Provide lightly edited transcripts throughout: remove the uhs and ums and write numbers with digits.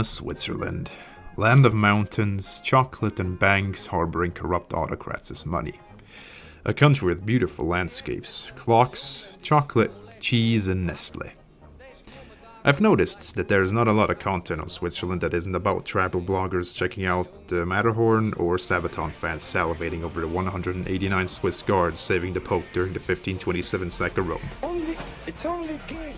Switzerland. Land of mountains, chocolate and banks harboring corrupt autocrats as money. A country with beautiful landscapes, clocks, chocolate, cheese and Nestle. I've noticed that there's not a lot of content on Switzerland that isn't about travel bloggers checking out the Matterhorn or Sabaton fans salivating over the 189 Swiss guards saving the Pope during the 1527 sack of Rome. It's only game.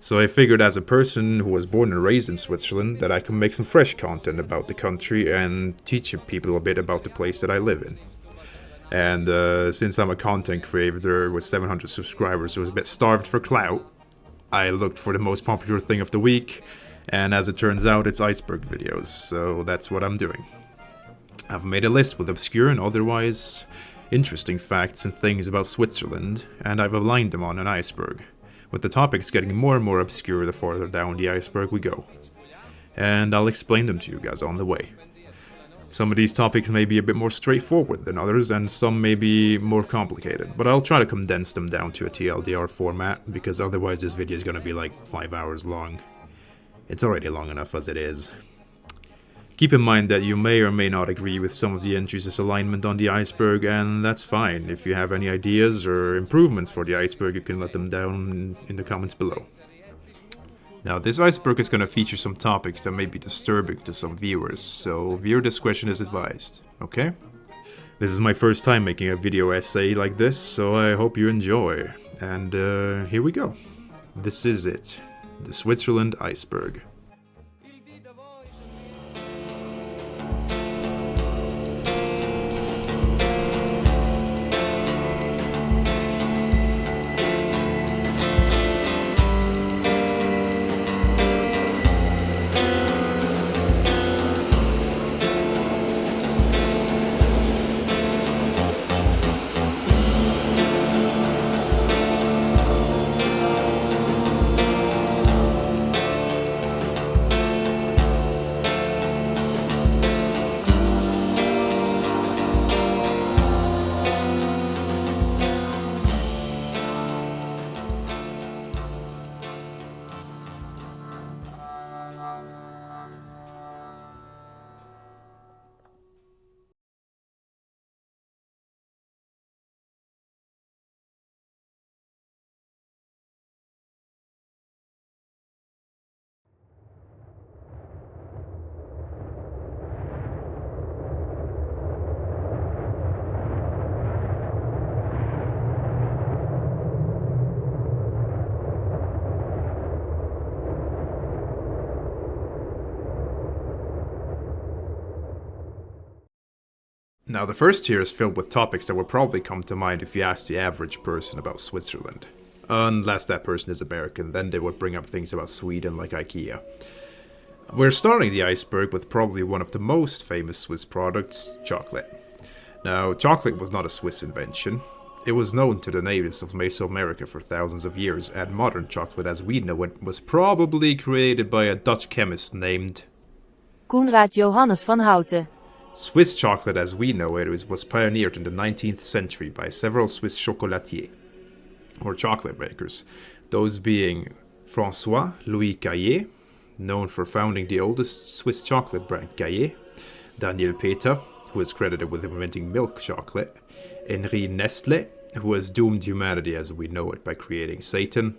So I figured as a person who was born and raised in Switzerland that I can make some fresh content about the country and teach people a bit about the place that I live in. And since I'm a content creator with 700 subscribers who was a bit starved for clout, I looked for the most popular thing of the week, and as it turns out, it's iceberg videos, so that's what I'm doing. I've made a list with obscure and otherwise interesting facts and things about Switzerland, and I've aligned them on an iceberg, with the topics getting more and more obscure the farther down the iceberg we go. And I'll explain them to you guys on the way. Some of these topics may be a bit more straightforward than others, and some may be more complicated, but I'll try to condense them down to a TLDR format, because otherwise this video is going to be like 5 hours long. It's already long enough as it is. Keep in mind that you may or may not agree with some of the entries' alignment on the iceberg, and that's fine. If you have any ideas or improvements for the iceberg, you can let them down in the comments below. Now, this iceberg is going to feature some topics that may be disturbing to some viewers, so viewer discretion is advised, okay? This is my first time making a video essay like this, so I hope you enjoy. And here we go. This is it. The Switzerland Iceberg. Now, the first tier is filled with topics that will probably come to mind if you ask the average person about Switzerland. Unless that person is American, then they would bring up things about Sweden like IKEA. We're starting the iceberg with probably one of the most famous Swiss products, chocolate. Now, chocolate was not a Swiss invention. It was known to the natives of Mesoamerica for thousands of years, and modern chocolate as we know it was probably created by a Dutch chemist named Coenraad Johannes van Houten. Swiss chocolate as we know it was pioneered in the 19th century by several Swiss chocolatiers, or chocolate makers, those being François-Louis Caillé, known for founding the oldest Swiss chocolate brand Caillé, Daniel Peter, who is credited with inventing milk chocolate, Henri Nestlé, who has doomed humanity as we know it by creating Satan,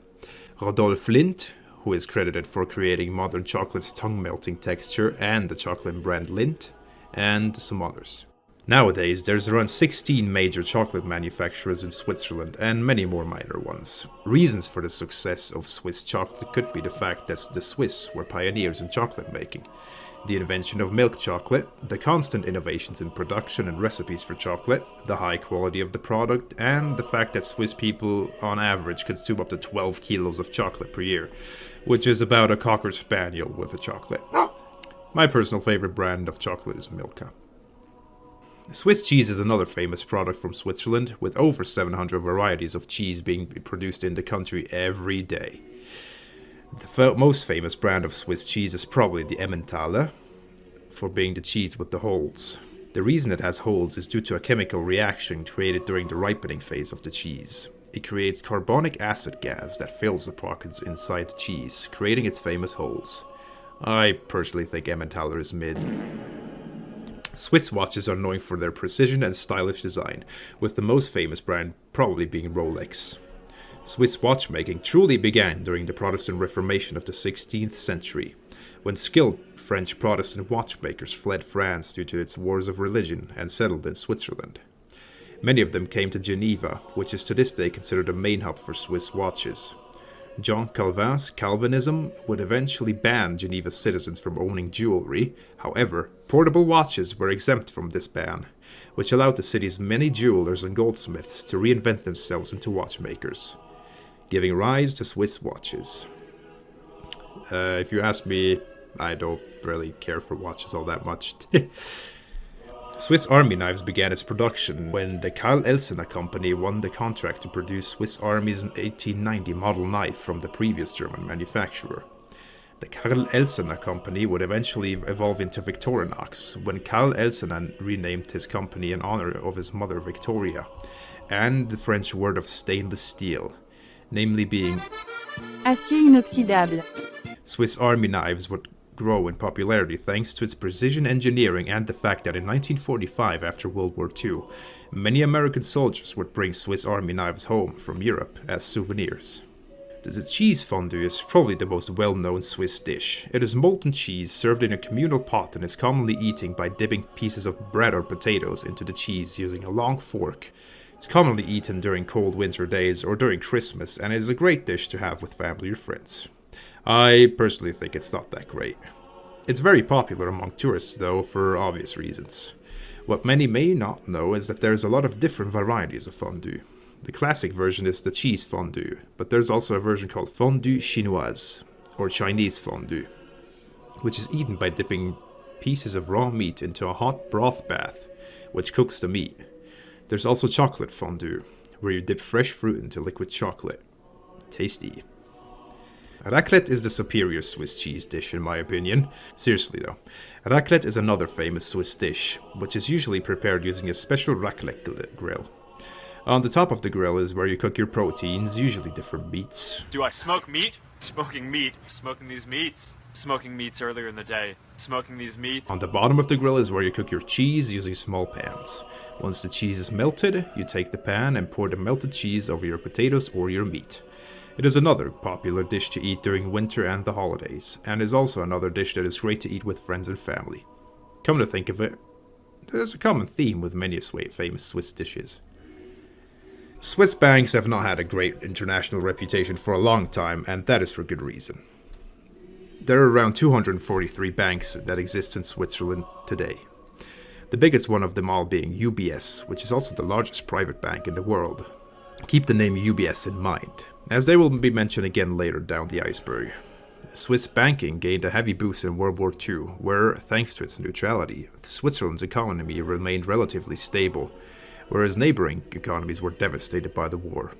Rodolphe Lindt, who is credited for creating modern chocolate's tongue-melting texture and the chocolate brand Lindt, and some others. Nowadays, there's around 16 major chocolate manufacturers in Switzerland and many more minor ones. Reasons for the success of Swiss chocolate could be the fact that the Swiss were pioneers in chocolate making, the invention of milk chocolate, the constant innovations in production and recipes for chocolate, the high quality of the product, and the fact that Swiss people on average consume up to 12 kilos of chocolate per year, which is about a Cocker Spaniel with a chocolate. My personal favorite brand of chocolate is Milka. Swiss cheese is another famous product from Switzerland, with over 700 varieties of cheese being produced in the country every day. The most famous brand of Swiss cheese is probably the Emmentaler, for being the cheese with the holes. The reason it has holes is due to a chemical reaction created during the ripening phase of the cheese. It creates carbonic acid gas that fills the pockets inside the cheese, creating its famous holes. I personally think Emmentaler is mid. Swiss watches are known for their precision and stylish design, with the most famous brand probably being Rolex. Swiss watchmaking truly began during the Protestant Reformation of the 16th century, when skilled French Protestant watchmakers fled France due to its wars of religion and settled in Switzerland. Many of them came to Geneva, which is to this day considered a main hub for Swiss watches. John Calvin's Calvinism would eventually ban Geneva's citizens from owning jewelry. However, portable watches were exempt from this ban, which allowed the city's many jewelers and goldsmiths to reinvent themselves into watchmakers, giving rise to Swiss watches. If you ask me, I don't really care for watches all that much. Swiss Army knives began its production when the Carl Elsner Company won the contract to produce Swiss Army's 1890 model knife from the previous German manufacturer. The Carl Elsner Company would eventually evolve into Victorinox when Carl Elsner renamed his company in honor of his mother Victoria, and the French word of stainless steel, namely being Acier inoxydable. Swiss Army knives would grow in popularity thanks to its precision engineering and the fact that in 1945, after World War II, many American soldiers would bring Swiss Army knives home from Europe as souvenirs. The cheese fondue is probably the most well-known Swiss dish. It is molten cheese served in a communal pot and is commonly eaten by dipping pieces of bread or potatoes into the cheese using a long fork. It's commonly eaten during cold winter days or during Christmas and is a great dish to have with family or friends. I personally think it's not that great. It's very popular among tourists though, for obvious reasons. What many may not know is that there's a lot of different varieties of fondue. The classic version is the cheese fondue, but there's also a version called fondue chinoise, or Chinese fondue, which is eaten by dipping pieces of raw meat into a hot broth bath, which cooks the meat. There's also chocolate fondue, where you dip fresh fruit into liquid chocolate. Tasty. Raclette is the superior Swiss cheese dish in my opinion. Seriously though. Raclette is another famous Swiss dish, which is usually prepared using a special raclette grill. On the top of the grill is where you cook your proteins, usually different meats. Do I smoke meat? Smoking meat. Smoking these meats. Smoking meats earlier in the day. Smoking these meats. On the bottom of the grill is where you cook your cheese using small pans. Once the cheese is melted, you take the pan and pour the melted cheese over your potatoes or your meat. It is another popular dish to eat during winter and the holidays, and is also another dish that is great to eat with friends and family. Come to think of it, there's a common theme with many famous Swiss dishes. Swiss banks have not had a great international reputation for a long time, and that is for good reason. There are around 243 banks that exist in Switzerland today. The biggest one of them all being UBS, which is also the largest private bank in the world. Keep the name UBS in mind, as they will be mentioned again later down the iceberg. Swiss banking gained a heavy boost in World War II, where, thanks to its neutrality, Switzerland's economy remained relatively stable, whereas neighboring economies were devastated by the war.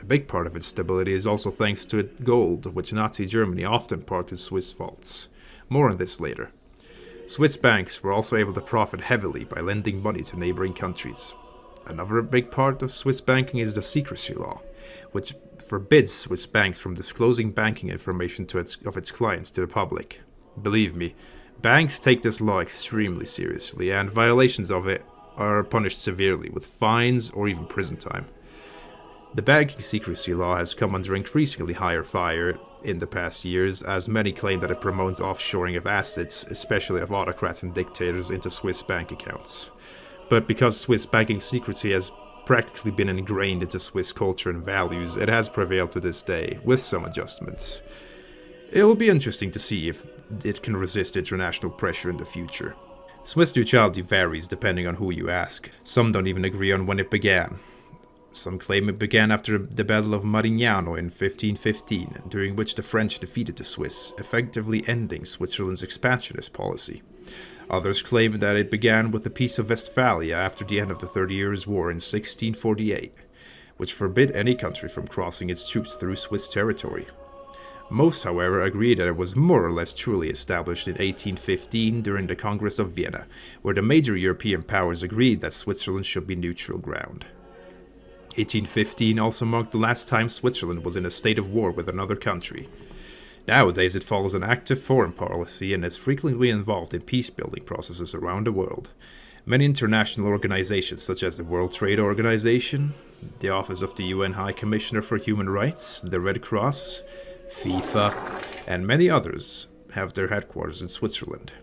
A big part of its stability is also thanks to gold, which Nazi Germany often parked Swiss vaults. More on this later. Swiss banks were also able to profit heavily by lending money to neighboring countries. Another big part of Swiss banking is the secrecy law, which forbids Swiss banks from disclosing banking information of its clients to the public. Believe me, banks take this law extremely seriously, and violations of it are punished severely with fines or even prison time. The banking secrecy law has come under increasingly higher fire in the past years, as many claim that it promotes offshoring of assets, especially of autocrats and dictators, into Swiss bank accounts. But because Swiss banking secrecy has practically been ingrained into Swiss culture and values, it has prevailed to this day, with some adjustments. It will be interesting to see if it can resist international pressure in the future. Swiss neutrality varies depending on who you ask. Some don't even agree on when it began. Some claim it began after the Battle of Marignano in 1515, during which the French defeated the Swiss, effectively ending Switzerland's expansionist policy. Others claim that it began with the Peace of Westphalia after the end of the 30 Years' War in 1648, which forbid any country from crossing its troops through Swiss territory. Most, however, agree that it was more or less truly established in 1815 during the Congress of Vienna, where the major European powers agreed that Switzerland should be neutral ground. 1815 also marked the last time Switzerland was in a state of war with another country. Nowadays it follows an active foreign policy and is frequently involved in peace-building processes around the world. Many international organizations such as the World Trade Organization, the Office of the UN High Commissioner for Human Rights, the Red Cross, FIFA, and many others have their headquarters in Switzerland.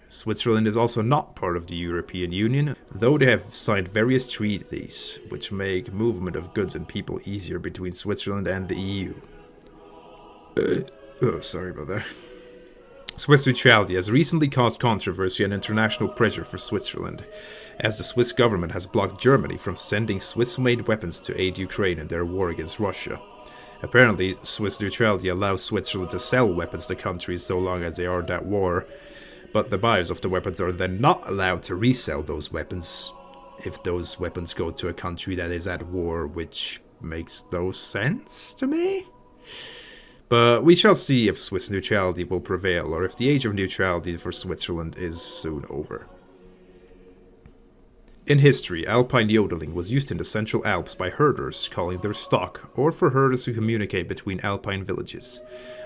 Switzerland is also not part of the European Union, though they have signed various treaties which make movement of goods and people easier between Switzerland and the EU. Oh, sorry about that. Swiss neutrality has recently caused controversy and international pressure for Switzerland, as the Swiss government has blocked Germany from sending Swiss-made weapons to aid Ukraine in their war against Russia. Apparently, Swiss neutrality allows Switzerland to sell weapons to countries so long as they are at war, but the buyers of the weapons are then not allowed to resell those weapons if those weapons go to a country that is at war, which makes no sense to me. But we shall see if Swiss neutrality will prevail, or if the age of neutrality for Switzerland is soon over. In history, alpine yodeling was used in the Central Alps by herders calling their stock, or for herders who communicate between alpine villages.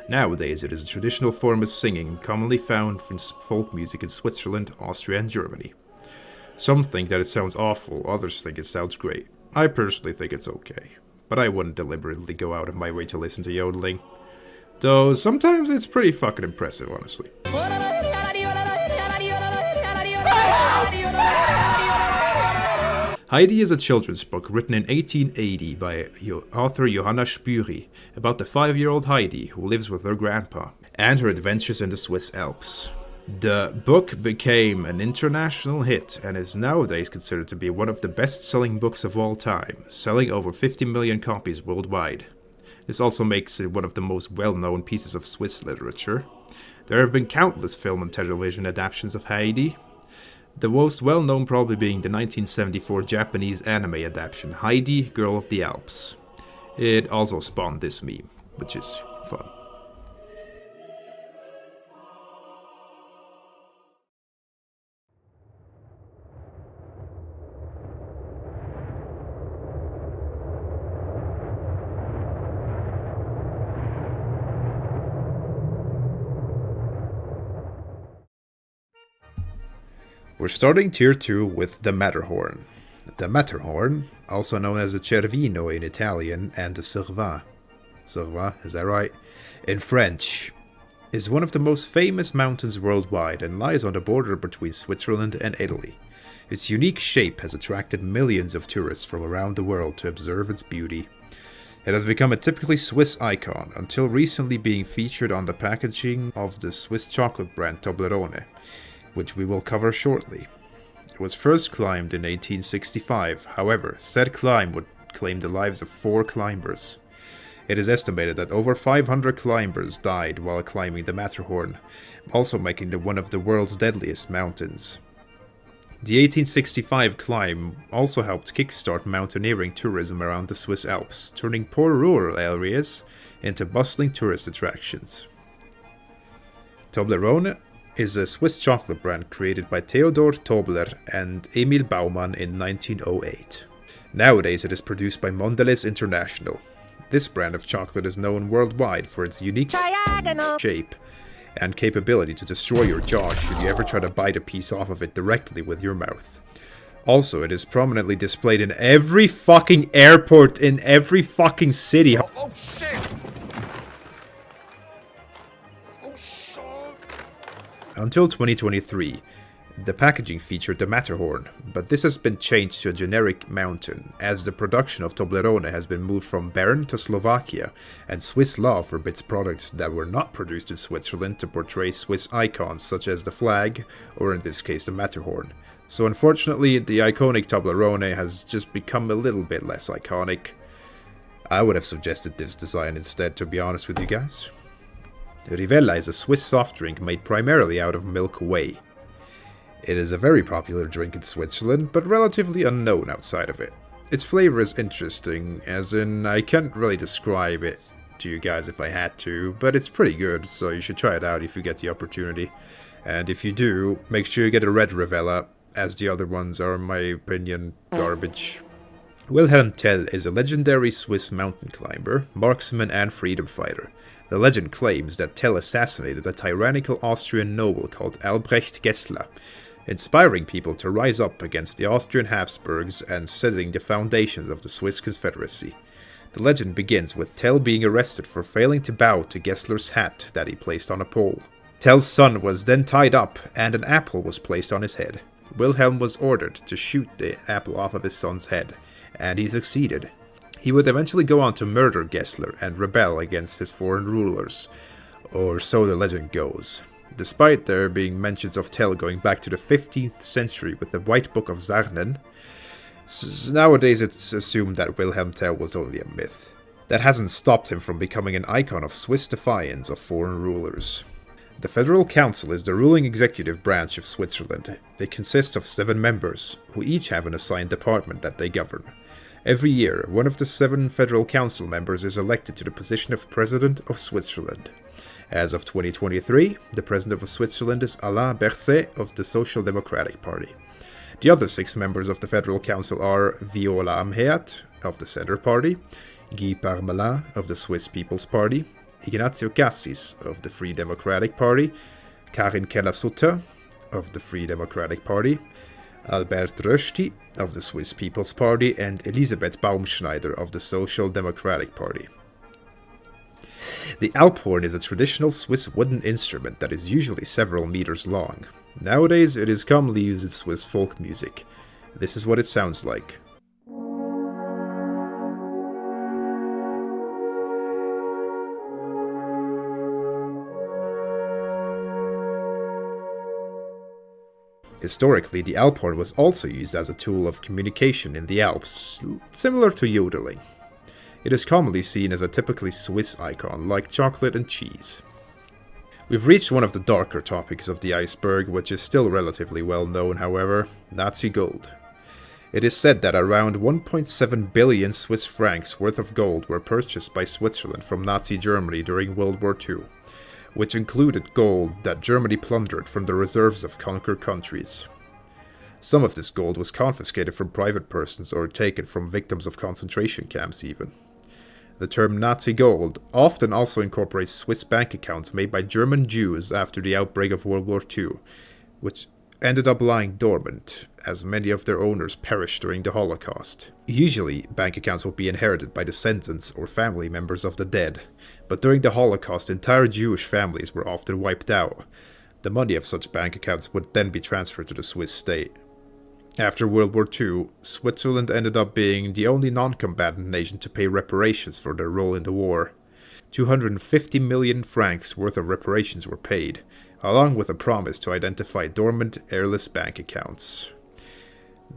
Nowadays it is a traditional form of singing commonly found in folk music in Switzerland, Austria and Germany. Some think that it sounds awful, others think it sounds great. I personally think it's okay, but I wouldn't deliberately go out of my way to listen to yodeling. Though sometimes it's pretty fucking impressive, honestly. Heidi is a children's book written in 1880 by author Johanna Spüri about the 5-year-old Heidi who lives with her grandpa and her adventures in the Swiss Alps. The book became an international hit and is nowadays considered to be one of the best-selling books of all time, selling over 50 million copies worldwide. This also makes it one of the most well-known pieces of Swiss literature. There have been countless film and television adaptations of Heidi, the most well-known probably being the 1974 Japanese anime adaptation Heidi, Girl of the Alps. It also spawned this meme, which is fun. We're starting Tier 2 with the Matterhorn. The Matterhorn, also known as the Cervino in Italian and the Cervin, is that right? In French, is one of the most famous mountains worldwide and lies on the border between Switzerland and Italy. Its unique shape has attracted millions of tourists from around the world to observe its beauty. It has become a typically Swiss icon, until recently being featured on the packaging of the Swiss chocolate brand Toblerone, which we will cover shortly. It was first climbed in 1865, however, said climb would claim the lives of 4 climbers. It is estimated that over 500 climbers died while climbing the Matterhorn, also making it one of the world's deadliest mountains. The 1865 climb also helped kickstart mountaineering tourism around the Swiss Alps, turning poor rural areas into bustling tourist attractions. Toblerone is a Swiss chocolate brand created by Theodor Tobler and Emil Baumann in 1908. Nowadays it is produced by Mondelez International. This brand of chocolate is known worldwide for its unique shape and capability to destroy your jaw should you ever try to bite a piece off of it directly with your mouth. Also, it is prominently displayed in every fucking airport in every fucking city. Oh shit! Until 2023, the packaging featured the Matterhorn, but this has been changed to a generic mountain, as the production of Toblerone has been moved from Bern to Slovakia, and Swiss law forbids products that were not produced in Switzerland to portray Swiss icons such as the flag, or in this case the Matterhorn. So unfortunately, the iconic Toblerone has just become a little bit less iconic. I would have suggested this design instead, to be honest with you guys. Rivella is a Swiss soft drink made primarily out of milk whey. It is a very popular drink in Switzerland, but relatively unknown outside of it. Its flavor is interesting, as in I can't really describe it to you guys if I had to, but it's pretty good, so you should try it out if you get the opportunity. And if you do, make sure you get a red Rivella, as the other ones are, in my opinion, garbage. Wilhelm Tell is a legendary Swiss mountain climber, marksman and freedom fighter. The legend claims that Tell assassinated a tyrannical Austrian noble called Albrecht Gessler, inspiring people to rise up against the Austrian Habsburgs and setting the foundations of the Swiss Confederacy. The legend begins with Tell being arrested for failing to bow to Gessler's hat that he placed on a pole. Tell's son was then tied up and an apple was placed on his head. Wilhelm was ordered to shoot the apple off of his son's head, and he succeeded. He would eventually go on to murder Gessler and rebel against his foreign rulers, or so the legend goes. Despite there being mentions of Tell going back to the 15th century with the White Book of Zarnen, nowadays it's assumed that Wilhelm Tell was only a myth. That hasn't stopped him from becoming an icon of Swiss defiance of foreign rulers. The Federal Council is the ruling executive branch of Switzerland. It consists of 7 members, who each have an assigned department that they govern. Every year, one of the 7 Federal Council members is elected to the position of President of Switzerland. As of 2023, the President of Switzerland is Alain Berset of the Social Democratic Party. The other 6 members of the Federal Council are Viola Amherd of the Centre Party, Guy Parmelin of the Swiss People's Party, Ignacio Cassis of the Free Democratic Party, Karin Keller-Sutter of the Free Democratic Party, Albert Rösti of the Swiss People's Party, and Elisabeth Baumschneider of the Social Democratic Party. The Alphorn is a traditional Swiss wooden instrument that is usually several meters long. Nowadays it is commonly used in Swiss folk music. This is what it sounds like. Historically, the Alphorn was also used as a tool of communication in the Alps, similar to yodeling. It is commonly seen as a typically Swiss icon, like chocolate and cheese. We've reached one of the darker topics of the iceberg, which is still relatively well known, however, Nazi gold. It is said that around 1.7 billion Swiss francs worth of gold were purchased by Switzerland from Nazi Germany during World War II, which included gold that Germany plundered from the reserves of conquered countries. Some of this gold was confiscated from private persons or taken from victims of concentration camps even. The term Nazi gold often also incorporates Swiss bank accounts made by German Jews after the outbreak of World War II, which ended up lying dormant, as many of their owners perished during the Holocaust. Usually, bank accounts would be inherited by descendants or family members of the dead, but during the Holocaust, entire Jewish families were often wiped out. The money of such bank accounts would then be transferred to the Swiss state. After World War II, Switzerland ended up being the only non-combatant nation to pay reparations for their role in the war. 250 million francs worth of reparations were paid, along with a promise to identify dormant, heirless bank accounts.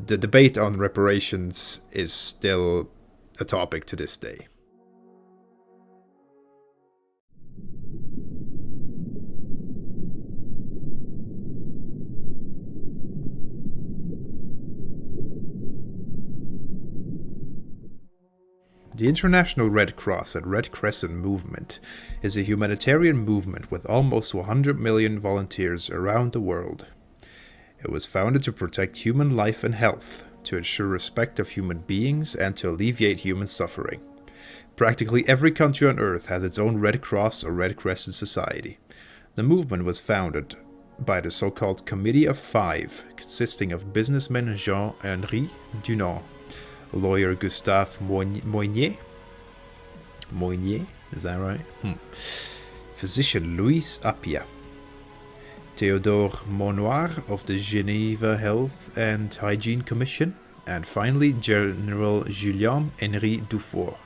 The debate on reparations is still a topic to this day. The International Red Cross and Red Crescent movement is a humanitarian movement with almost 100 million volunteers around the world. It was founded to protect human life and health, to ensure respect of human beings, and to alleviate human suffering. Practically every country on Earth has its own Red Cross or Red Crescent society. The movement was founded by the so-called Committee of Five, consisting of businessman Jean-Henri Dunant, lawyer Gustave Moynier, is that right? Physician Louis Appia, Theodore Monnoir of the Geneva Health and Hygiene Commission, and finally General Julien-Henri Dufour.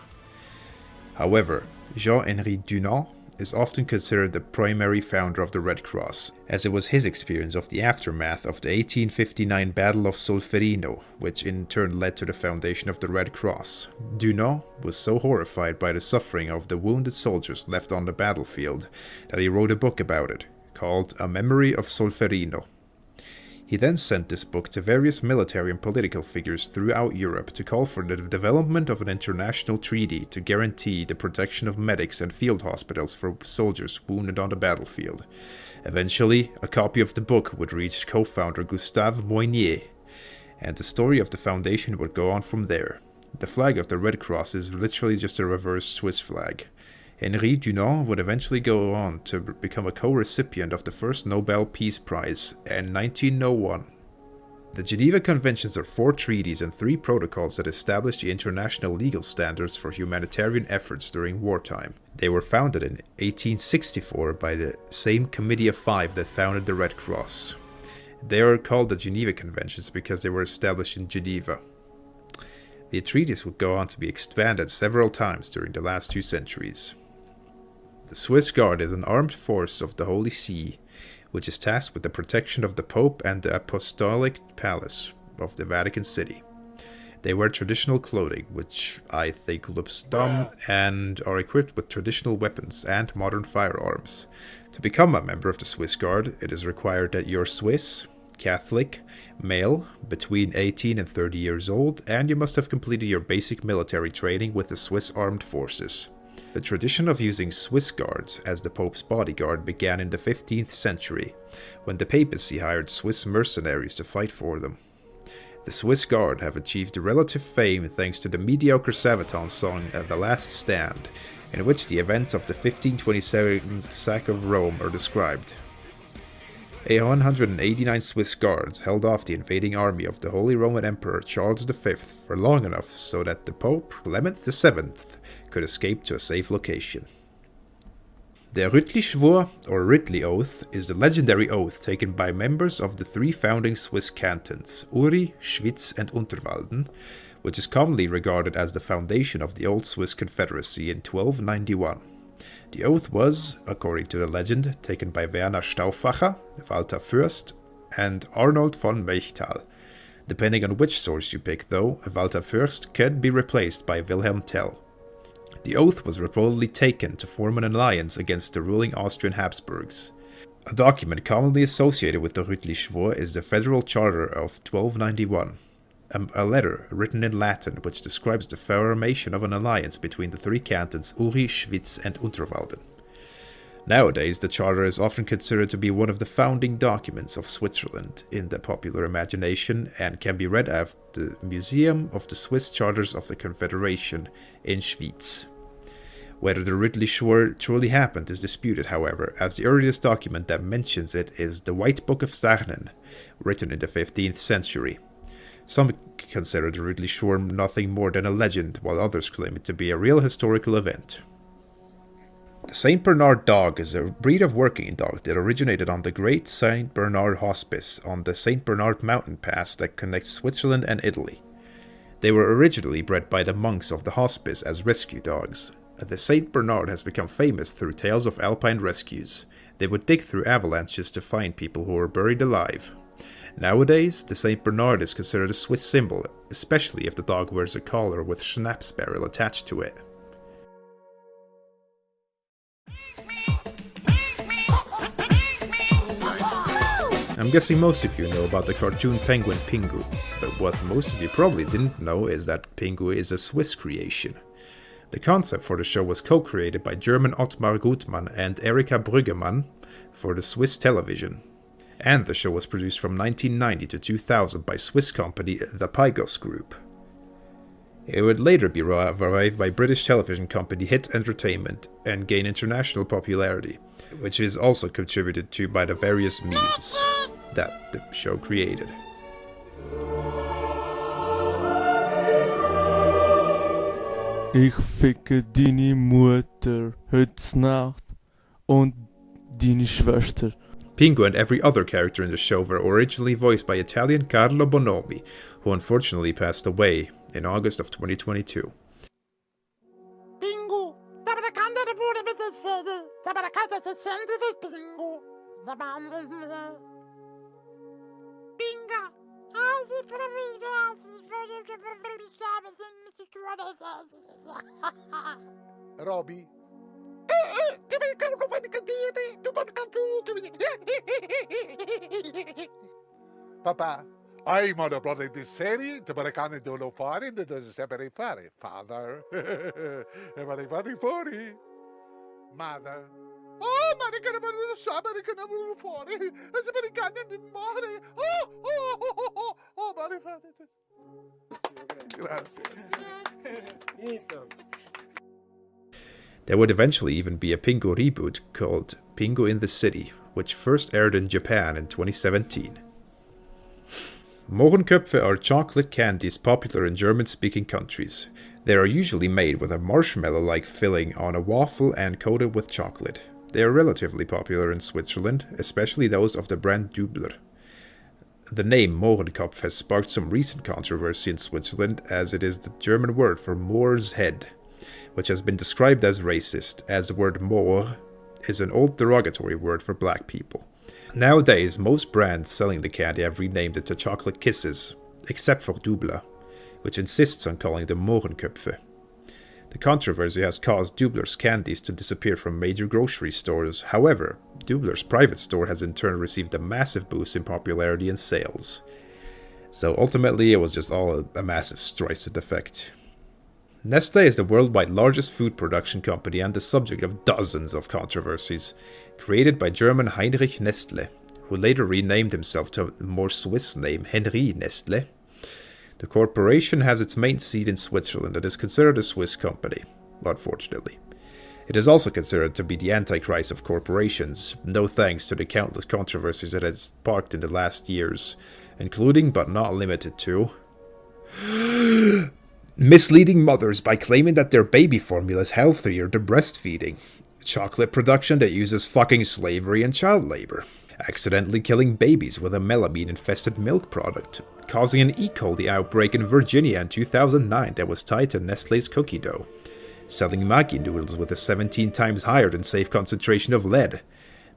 However, Jean-Henri Dunant is often considered the primary founder of the Red Cross, as it was his experience of the aftermath of the 1859 Battle of Solferino, which in turn led to the foundation of the Red Cross. Dunant was so horrified by the suffering of the wounded soldiers left on the battlefield that he wrote a book about it, called A Memory of Solferino. He then sent this book to various military and political figures throughout Europe to call for the development of an international treaty to guarantee the protection of medics and field hospitals for soldiers wounded on the battlefield. Eventually, a copy of the book would reach co-founder Gustave Moynier, and the story of the foundation would go on from there. The flag of the Red Cross is literally just a reverse Swiss flag. Henri Dunant would eventually go on to become a co-recipient of the first Nobel Peace Prize in 1901. The Geneva Conventions are 4 treaties and 3 protocols that establish the international legal standards for humanitarian efforts during wartime. They were founded in 1864 by the same Committee of 5 that founded the Red Cross. They are called the Geneva Conventions because they were established in Geneva. The treaties would go on to be expanded several times during the last 2 centuries. The Swiss Guard is an armed force of the Holy See, which is tasked with the protection of the Pope and the Apostolic Palace of the Vatican City. They wear traditional clothing, which I think looks dumb, and are equipped with traditional weapons and modern firearms. To become a member of the Swiss Guard, it is required that you're Swiss, Catholic, male, between 18 and 30 years old, and you must have completed your basic military training with the Swiss Armed Forces. The tradition of using Swiss guards as the Pope's bodyguard began in the 15th century, when the papacy hired Swiss mercenaries to fight for them. The Swiss Guard have achieved relative fame thanks to the mediocre Sabaton song The Last Stand, in which the events of the 1527 sack of Rome are described. 189 Swiss guards held off the invading army of the Holy Roman Emperor Charles V for long enough so that the Pope, Clement VII, could escape to a safe location. The Rütli-Schwur, or Ridley Oath, is the legendary oath taken by members of the 3 founding Swiss cantons, Uri, Schwyz and Unterwalden, which is commonly regarded as the foundation of the Old Swiss Confederacy in 1291. The oath was, according to the legend, taken by Werner Stauffacher, Walter Fürst, and Arnold von Mechtal. Depending on which source you pick, though, Walter Fürst could be replaced by Wilhelm Tell. The oath was reportedly taken to form an alliance against the ruling Austrian Habsburgs. A document commonly associated with the Rütli-Schwur is the Federal Charter of 1291, a letter written in Latin which describes the formation of an alliance between the 3 cantons Uri, Schwyz and Unterwalden. Nowadays, the charter is often considered to be one of the founding documents of Switzerland in the popular imagination and can be read at the Museum of the Swiss Charters of the Confederation in Schwyz. Whether the Rütli-Schwur truly happened is disputed, however, as the earliest document that mentions it is the White Book of Sarnen, written in the 15th century. Some consider the Rütli-Schwur nothing more than a legend, while others claim it to be a real historical event. The St. Bernard dog is a breed of working dog that originated on the Great St. Bernard Hospice on the St. Bernard mountain pass that connects Switzerland and Italy. They were originally bred by the monks of the hospice as rescue dogs. The St. Bernard has become famous through tales of alpine rescues. They would dig through avalanches to find people who were buried alive. Nowadays, the St. Bernard is considered a Swiss symbol, especially if the dog wears a collar with schnapps barrel attached to it. I'm guessing most of you know about the cartoon penguin Pingu, but what most of you probably didn't know is that Pingu is a Swiss creation. The concept for the show was co-created by German Ottmar Gutmann and Erika Brüggemann for the Swiss television. And the show was produced from 1990 to 2000 by Swiss company the Pygos Group. It would later be revived by British television company Hit Entertainment and gain international popularity, which is also contributed to by the various memes that the show created. Ich ficke deine Mutter heute Nacht und deine Schwester. Pingu and every other character in the show were originally voiced by Italian Carlo Bonomi, who unfortunately passed away in August of 2022. Pingu, Pinga, Roby? Papa, ai modo bloody di serie, te berekane dolo fare, de dus separe fare. Father, e vorrei fare fuori. Mother. Oh, Americano per lo so, americano per fuori. E se americano di mare. Oh, mare fate. Grazie. There would eventually even be a Pingu reboot called Pingu in the City, which first aired in Japan in 2017. Mohrenköpfe are chocolate candies popular in German-speaking countries. They are usually made with a marshmallow-like filling on a waffle and coated with chocolate. They are relatively popular in Switzerland, especially those of the brand Dubler. The name Mohrenkopf has sparked some recent controversy in Switzerland, as it is the German word for Moor's head, which has been described as racist, as the word Moor is an old derogatory word for black people. Nowadays, most brands selling the candy have renamed it to Chocolate Kisses, except for Dubler, which insists on calling them Mohrenköpfe. The controversy has caused Dubler's candies to disappear from major grocery stores. However, Dubler's private store has in turn received a massive boost in popularity and sales. So ultimately, it was just all a massive Streisand effect. Nestlé is the worldwide largest food production company and the subject of dozens of controversies, created by German Heinrich Nestlé, who later renamed himself to a more Swiss name Henri Nestlé. The corporation has its main seat in Switzerland and is considered a Swiss company, unfortunately. It is also considered to be the antichrist of corporations, no thanks to the countless controversies it has sparked in the last years, including but not limited to misleading mothers by claiming that their baby formula is healthier than breastfeeding, chocolate production that uses fucking slavery and child labor, accidentally killing babies with a melamine-infested milk product, causing an E. coli outbreak in Virginia in 2009 that was tied to Nestlé's cookie dough, selling Maggi noodles with a 17 times higher than safe concentration of lead,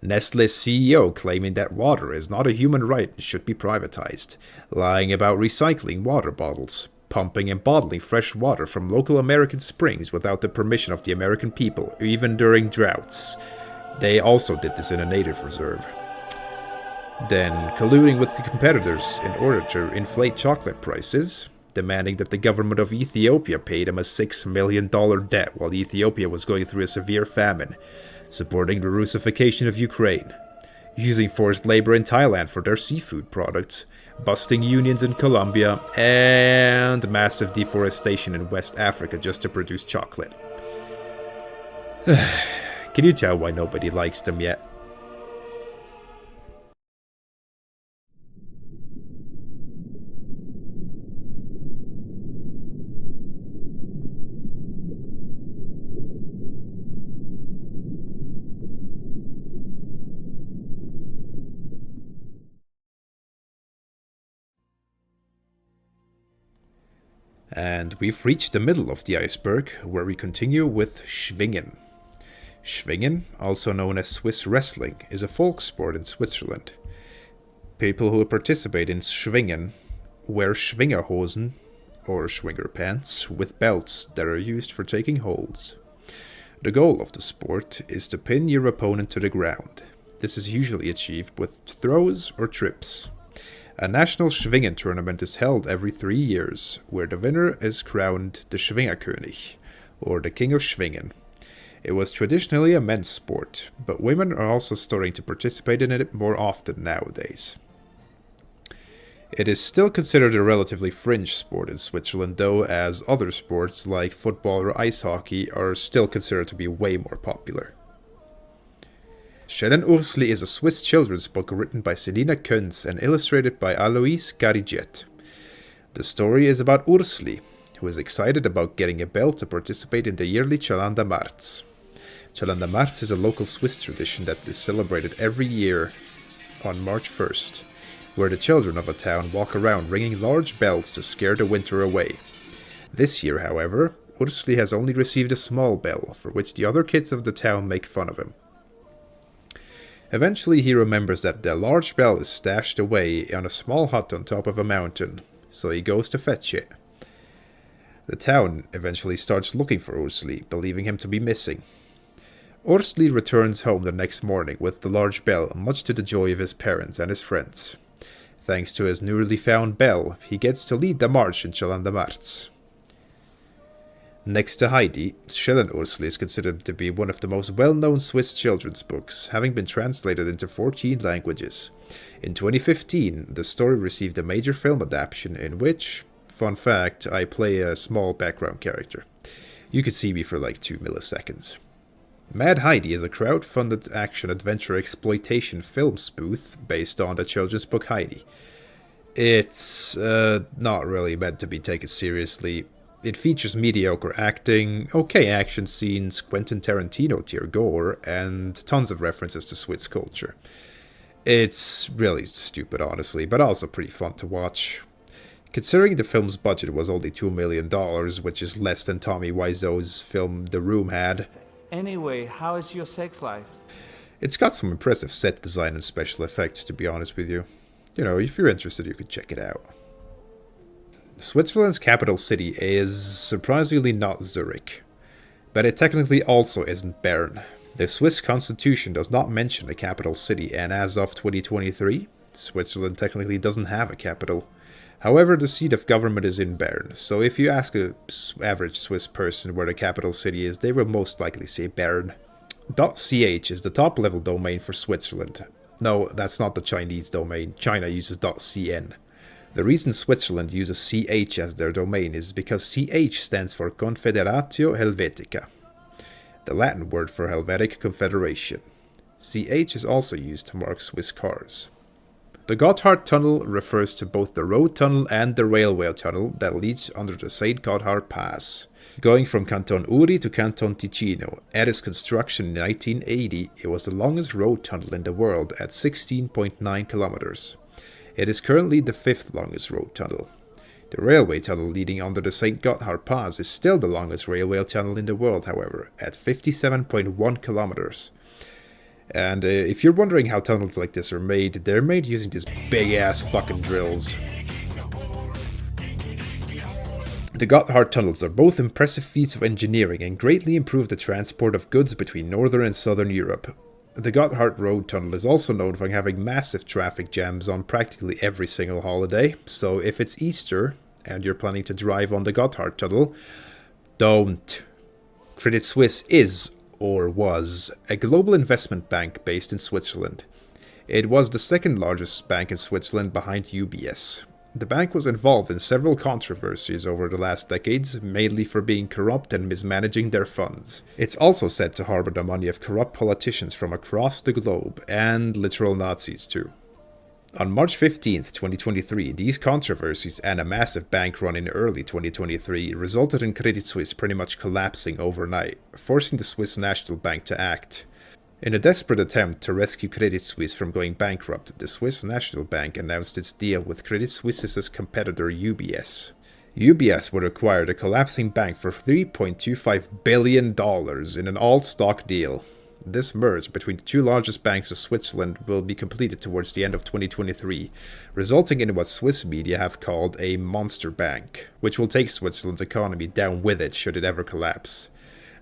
Nestlé's CEO claiming that water is not a human right and should be privatized, lying about recycling water bottles, pumping and bottling fresh water from local American springs without the permission of the American people, even during droughts. They also did this in a native reserve. Then colluding with the competitors in order to inflate chocolate prices, demanding that the government of Ethiopia paid him a $6 million debt while Ethiopia was going through a severe famine, supporting the Russification of Ukraine, using forced labor in Thailand for their seafood products, busting unions in Colombia, and massive deforestation in West Africa just to produce chocolate. Can you tell why nobody likes them yet? And we've reached the middle of the iceberg, where we continue with Schwingen. Schwingen, also known as Swiss wrestling, is a folk sport in Switzerland. People who participate in Schwingen wear Schwingerhosen, or Schwinger pants, with belts that are used for taking holds. The goal of the sport is to pin your opponent to the ground. This is usually achieved with throws or trips. A national Schwingen tournament is held every 3 years, where the winner is crowned the Schwingerkönig, or the King of Schwingen. It was traditionally a men's sport, but women are also starting to participate in it more often nowadays. It is still considered a relatively fringe sport in Switzerland though, as other sports like football or ice hockey are still considered to be way more popular. Schellen Ursli is a Swiss children's book written by Selina Künz and illustrated by Alois Gariget. The story is about Ursli, who is excited about getting a belt to participate in the yearly Chalanda Marz. Chalanda Marz is a local Swiss tradition that is celebrated every year on March 1st, where the children of a town walk around ringing large bells to scare the winter away. This year, however, Ursli has only received a small bell, for which the other kids of the town make fun of him. Eventually he remembers that the large bell is stashed away on a small hut on top of a mountain, so he goes to fetch it. The town eventually starts looking for Ursli, believing him to be missing. Ursli returns home the next morning with the large bell, much to the joy of his parents and his friends. Thanks to his newly found bell, he gets to lead the march in Chalanda Marz. Next to Heidi, Schellenursli is considered to be one of the most well-known Swiss children's books, having been translated into 14 languages. In 2015, the story received a major film adaptation in which, fun fact, I play a small background character. You could see me for like 2 milliseconds. Mad Heidi is a crowd-funded action-adventure exploitation film spoof based on the children's book Heidi. It's not really meant to be taken seriously. It features mediocre acting, okay action scenes, Quentin Tarantino tier gore, and tons of references to Swiss culture. It's really stupid, honestly, but also pretty fun to watch. Considering the film's budget was only $2 million, which is less than Tommy Wiseau's film The Room had. Anyway, how is your sex life? It's got some impressive set design and special effects, to be honest with you. You know, if you're interested, you could check it out. Switzerland's capital city is surprisingly not Zurich, but it technically also isn't Bern. The Swiss constitution does not mention a capital city, and as of 2023, Switzerland technically doesn't have a capital. However, the seat of government is in Bern, so if you ask an average Swiss person where the capital city is, they will most likely say Bern. .ch is the top-level domain for Switzerland. No, that's not the Chinese domain. China uses .cn. The reason Switzerland uses CH as their domain is because CH stands for Confederatio Helvetica, the Latin word for Helvetic Confederation. CH is also used to mark Swiss cars. The Gotthard Tunnel refers to both the road tunnel and the railway tunnel that leads under the St. Gotthard Pass, going from Canton Uri to Canton Ticino. At its construction in 1980, it was the longest road tunnel in the world at 16.9 kilometers. It is currently the 5th longest road tunnel. The railway tunnel leading under the St. Gotthard Pass is still the longest railway tunnel in the world, however, at 57.1 kilometers. And if you're wondering how tunnels like this are made, they're made using these big-ass fucking drills. The Gotthard tunnels are both impressive feats of engineering and greatly improve the transport of goods between northern and southern Europe. The Gotthard Road Tunnel is also known for having massive traffic jams on practically every single holiday, so if it's Easter and you're planning to drive on the Gotthard Tunnel, don't. Credit Suisse is, or was, a global investment bank based in Switzerland. It was the second largest bank in Switzerland behind UBS. The bank was involved in several controversies over the last decades, mainly for being corrupt and mismanaging their funds. It's also said to harbor the money of corrupt politicians from across the globe, and literal Nazis too. On March 15th, 2023, these controversies and a massive bank run in early 2023 resulted in Credit Suisse pretty much collapsing overnight, forcing the Swiss National Bank to act. In a desperate attempt to rescue Credit Suisse from going bankrupt, the Swiss National Bank announced its deal with Credit Suisse's competitor UBS. UBS would acquire the collapsing bank for $3.25 billion in an all-stock deal. This merge between the two largest banks of Switzerland will be completed towards the end of 2023, resulting in what Swiss media have called a monster bank, which will take Switzerland's economy down with it should it ever collapse.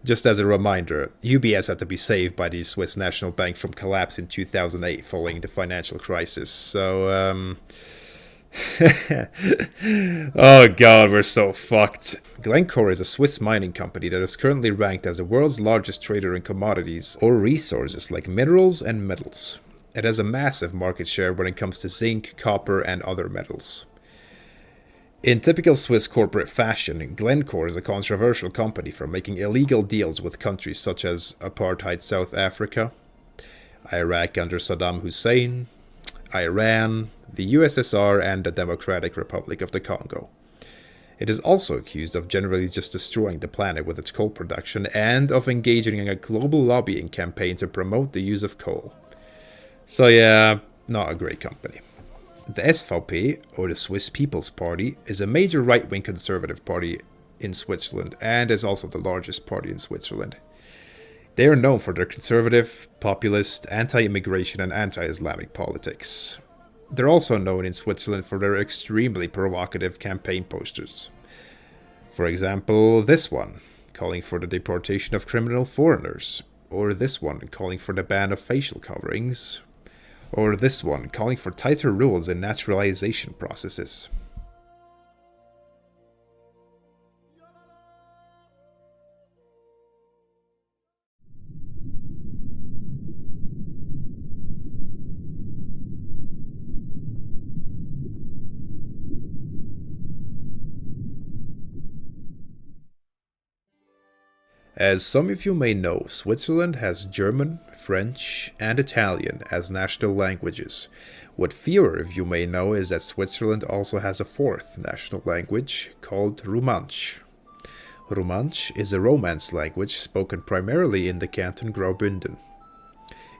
Just as a reminder, UBS had to be saved by the Swiss National Bank from collapse in 2008 following the financial crisis, so oh god, we're so fucked. Glencore is a Swiss mining company that is currently ranked as the world's largest trader in commodities or resources like minerals and metals. It has a massive market share when it comes to zinc, copper, and other metals. In typical Swiss corporate fashion, Glencore is a controversial company for making illegal deals with countries such as apartheid South Africa, Iraq under Saddam Hussein, Iran, the USSR, and the Democratic Republic of the Congo. It is also accused of generally just destroying the planet with its coal production and of engaging in a global lobbying campaign to promote the use of coal. So yeah, not a great company. The SVP, or the Swiss People's Party, is a major right-wing conservative party in Switzerland and is also the largest party in Switzerland. They are known for their conservative, populist, anti-immigration and anti-Islamic politics. They're also known in Switzerland for their extremely provocative campaign posters. For example, this one, calling for the deportation of criminal foreigners, or this one calling for the ban of facial coverings, or this one calling for tighter rules in naturalization processes. As some of you may know, Switzerland has German, French, and Italian as national languages. What fewer of you may know is that Switzerland also has a fourth national language called Romansch. Romansch is a Romance language spoken primarily in the canton Graubünden.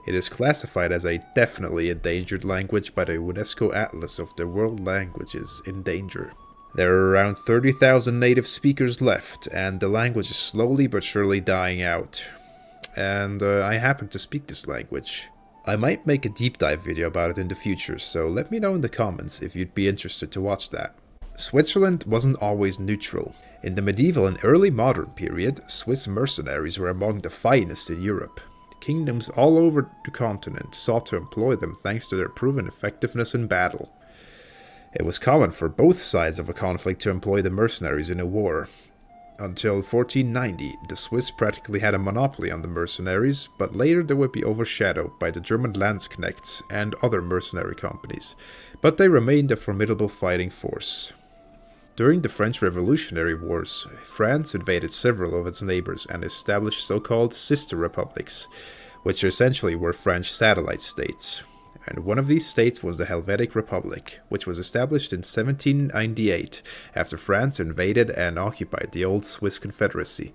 It is classified as a definitely endangered language by the UNESCO Atlas of the World Languages in Danger. There are around 30,000 native speakers left, and the language is slowly but surely dying out. And I happen to speak this language. I might make a deep dive video about it in the future, so let me know in the comments if you'd be interested to watch that. Switzerland wasn't always neutral. In the medieval and early modern period, Swiss mercenaries were among the finest in Europe. Kingdoms all over the continent sought to employ them thanks to their proven effectiveness in battle. It was common for both sides of a conflict to employ the mercenaries in a war. Until 1490, the Swiss practically had a monopoly on the mercenaries, but later they would be overshadowed by the German Landsknechts and other mercenary companies, but they remained a formidable fighting force. During the French Revolutionary Wars, France invaded several of its neighbors and established so-called sister republics, which essentially were French satellite states. And one of these states was the Helvetic Republic, which was established in 1798 after France invaded and occupied the old Swiss Confederacy.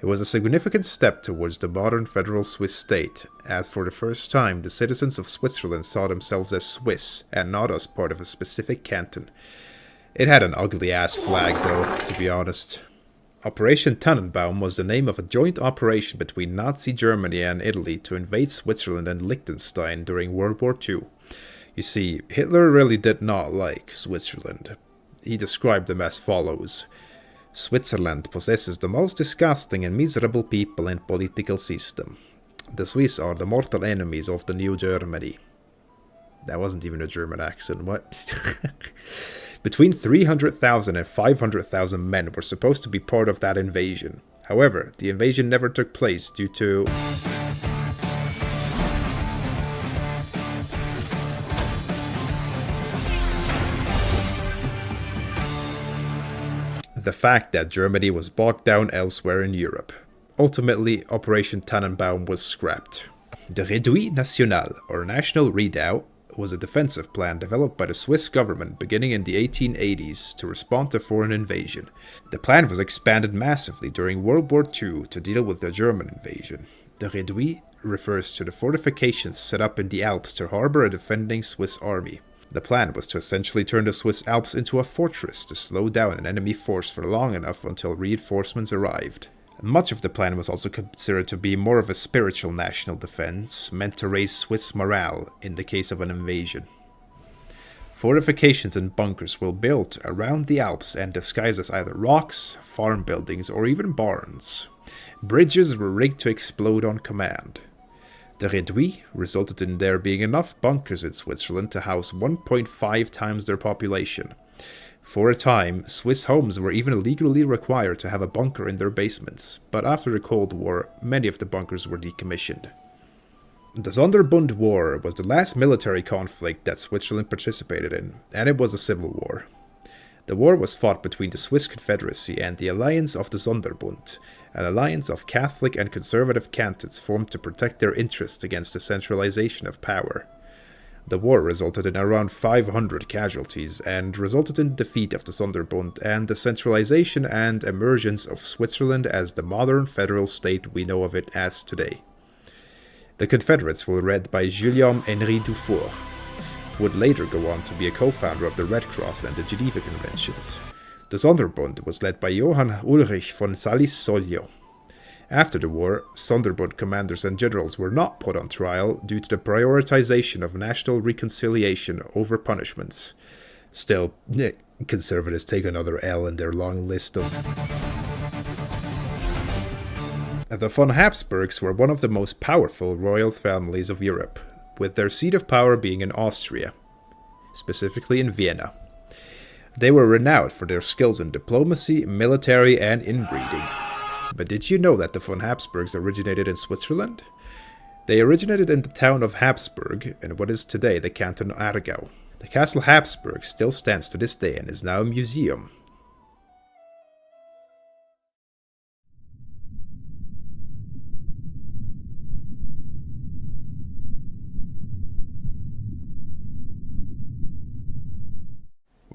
It was a significant step towards the modern federal Swiss state, as for the first time the citizens of Switzerland saw themselves as Swiss and not as part of a specific canton. It had an ugly-ass flag though, to be honest. Operation Tannenbaum was the name of a joint operation between Nazi Germany and Italy to invade Switzerland and Liechtenstein during World War II. You see, Hitler really did not like Switzerland. He described them as follows: Switzerland possesses the most disgusting and miserable people and political system. The Swiss are the mortal enemies of the new Germany. That wasn't even a German accent, what? Between 300,000 and 500,000 men were supposed to be part of that invasion. However, the invasion never took place due to the fact that Germany was bogged down elsewhere in Europe. Ultimately, Operation Tannenbaum was scrapped. The Réduit National, or National Redoubt, was a defensive plan developed by the Swiss government beginning in the 1880s to respond to foreign invasion. The plan was expanded massively during World War II to deal with the German invasion. The Réduit refers to the fortifications set up in the Alps to harbor a defending Swiss army. The plan was to essentially turn the Swiss Alps into a fortress to slow down an enemy force for long enough until reinforcements arrived. Much of the plan was also considered to be more of a spiritual national defense, meant to raise Swiss morale in the case of an invasion. Fortifications and bunkers were built around the Alps and disguised as either rocks, farm buildings, or even barns. Bridges were rigged to explode on command. The Réduit resulted in there being enough bunkers in Switzerland to house 1.5 times their population. For a time, Swiss homes were even legally required to have a bunker in their basements, but after the Cold War, many of the bunkers were decommissioned. The Sonderbund War was the last military conflict that Switzerland participated in, and it was a civil war. The war was fought between the Swiss Confederacy and the Alliance of the Sonderbund, an alliance of Catholic and conservative cantons formed to protect their interests against the centralization of power. The war resulted in around 500 casualties and resulted in the defeat of the Sonderbund and the centralization and emergence of Switzerland as the modern federal state we know of it as today. The Confederates were led by Guillaume-Henri Dufour, who would later go on to be a co-founder of the Red Cross and the Geneva Conventions. The Sonderbund was led by Johann Ulrich von Salis-Soglio. After the war, Sonderbund commanders and generals were not put on trial due to the prioritization of national reconciliation over punishments. Still, conservatives take another L in their long list of... The von Habsburgs were one of the most powerful royal families of Europe, with their seat of power being in Austria, specifically in Vienna. They were renowned for their skills in diplomacy, military, and inbreeding. But did you know that the von Habsburgs originated in Switzerland? They originated in the town of Habsburg, in what is today the canton Aargau. The castle Habsburg still stands to this day and is now a museum.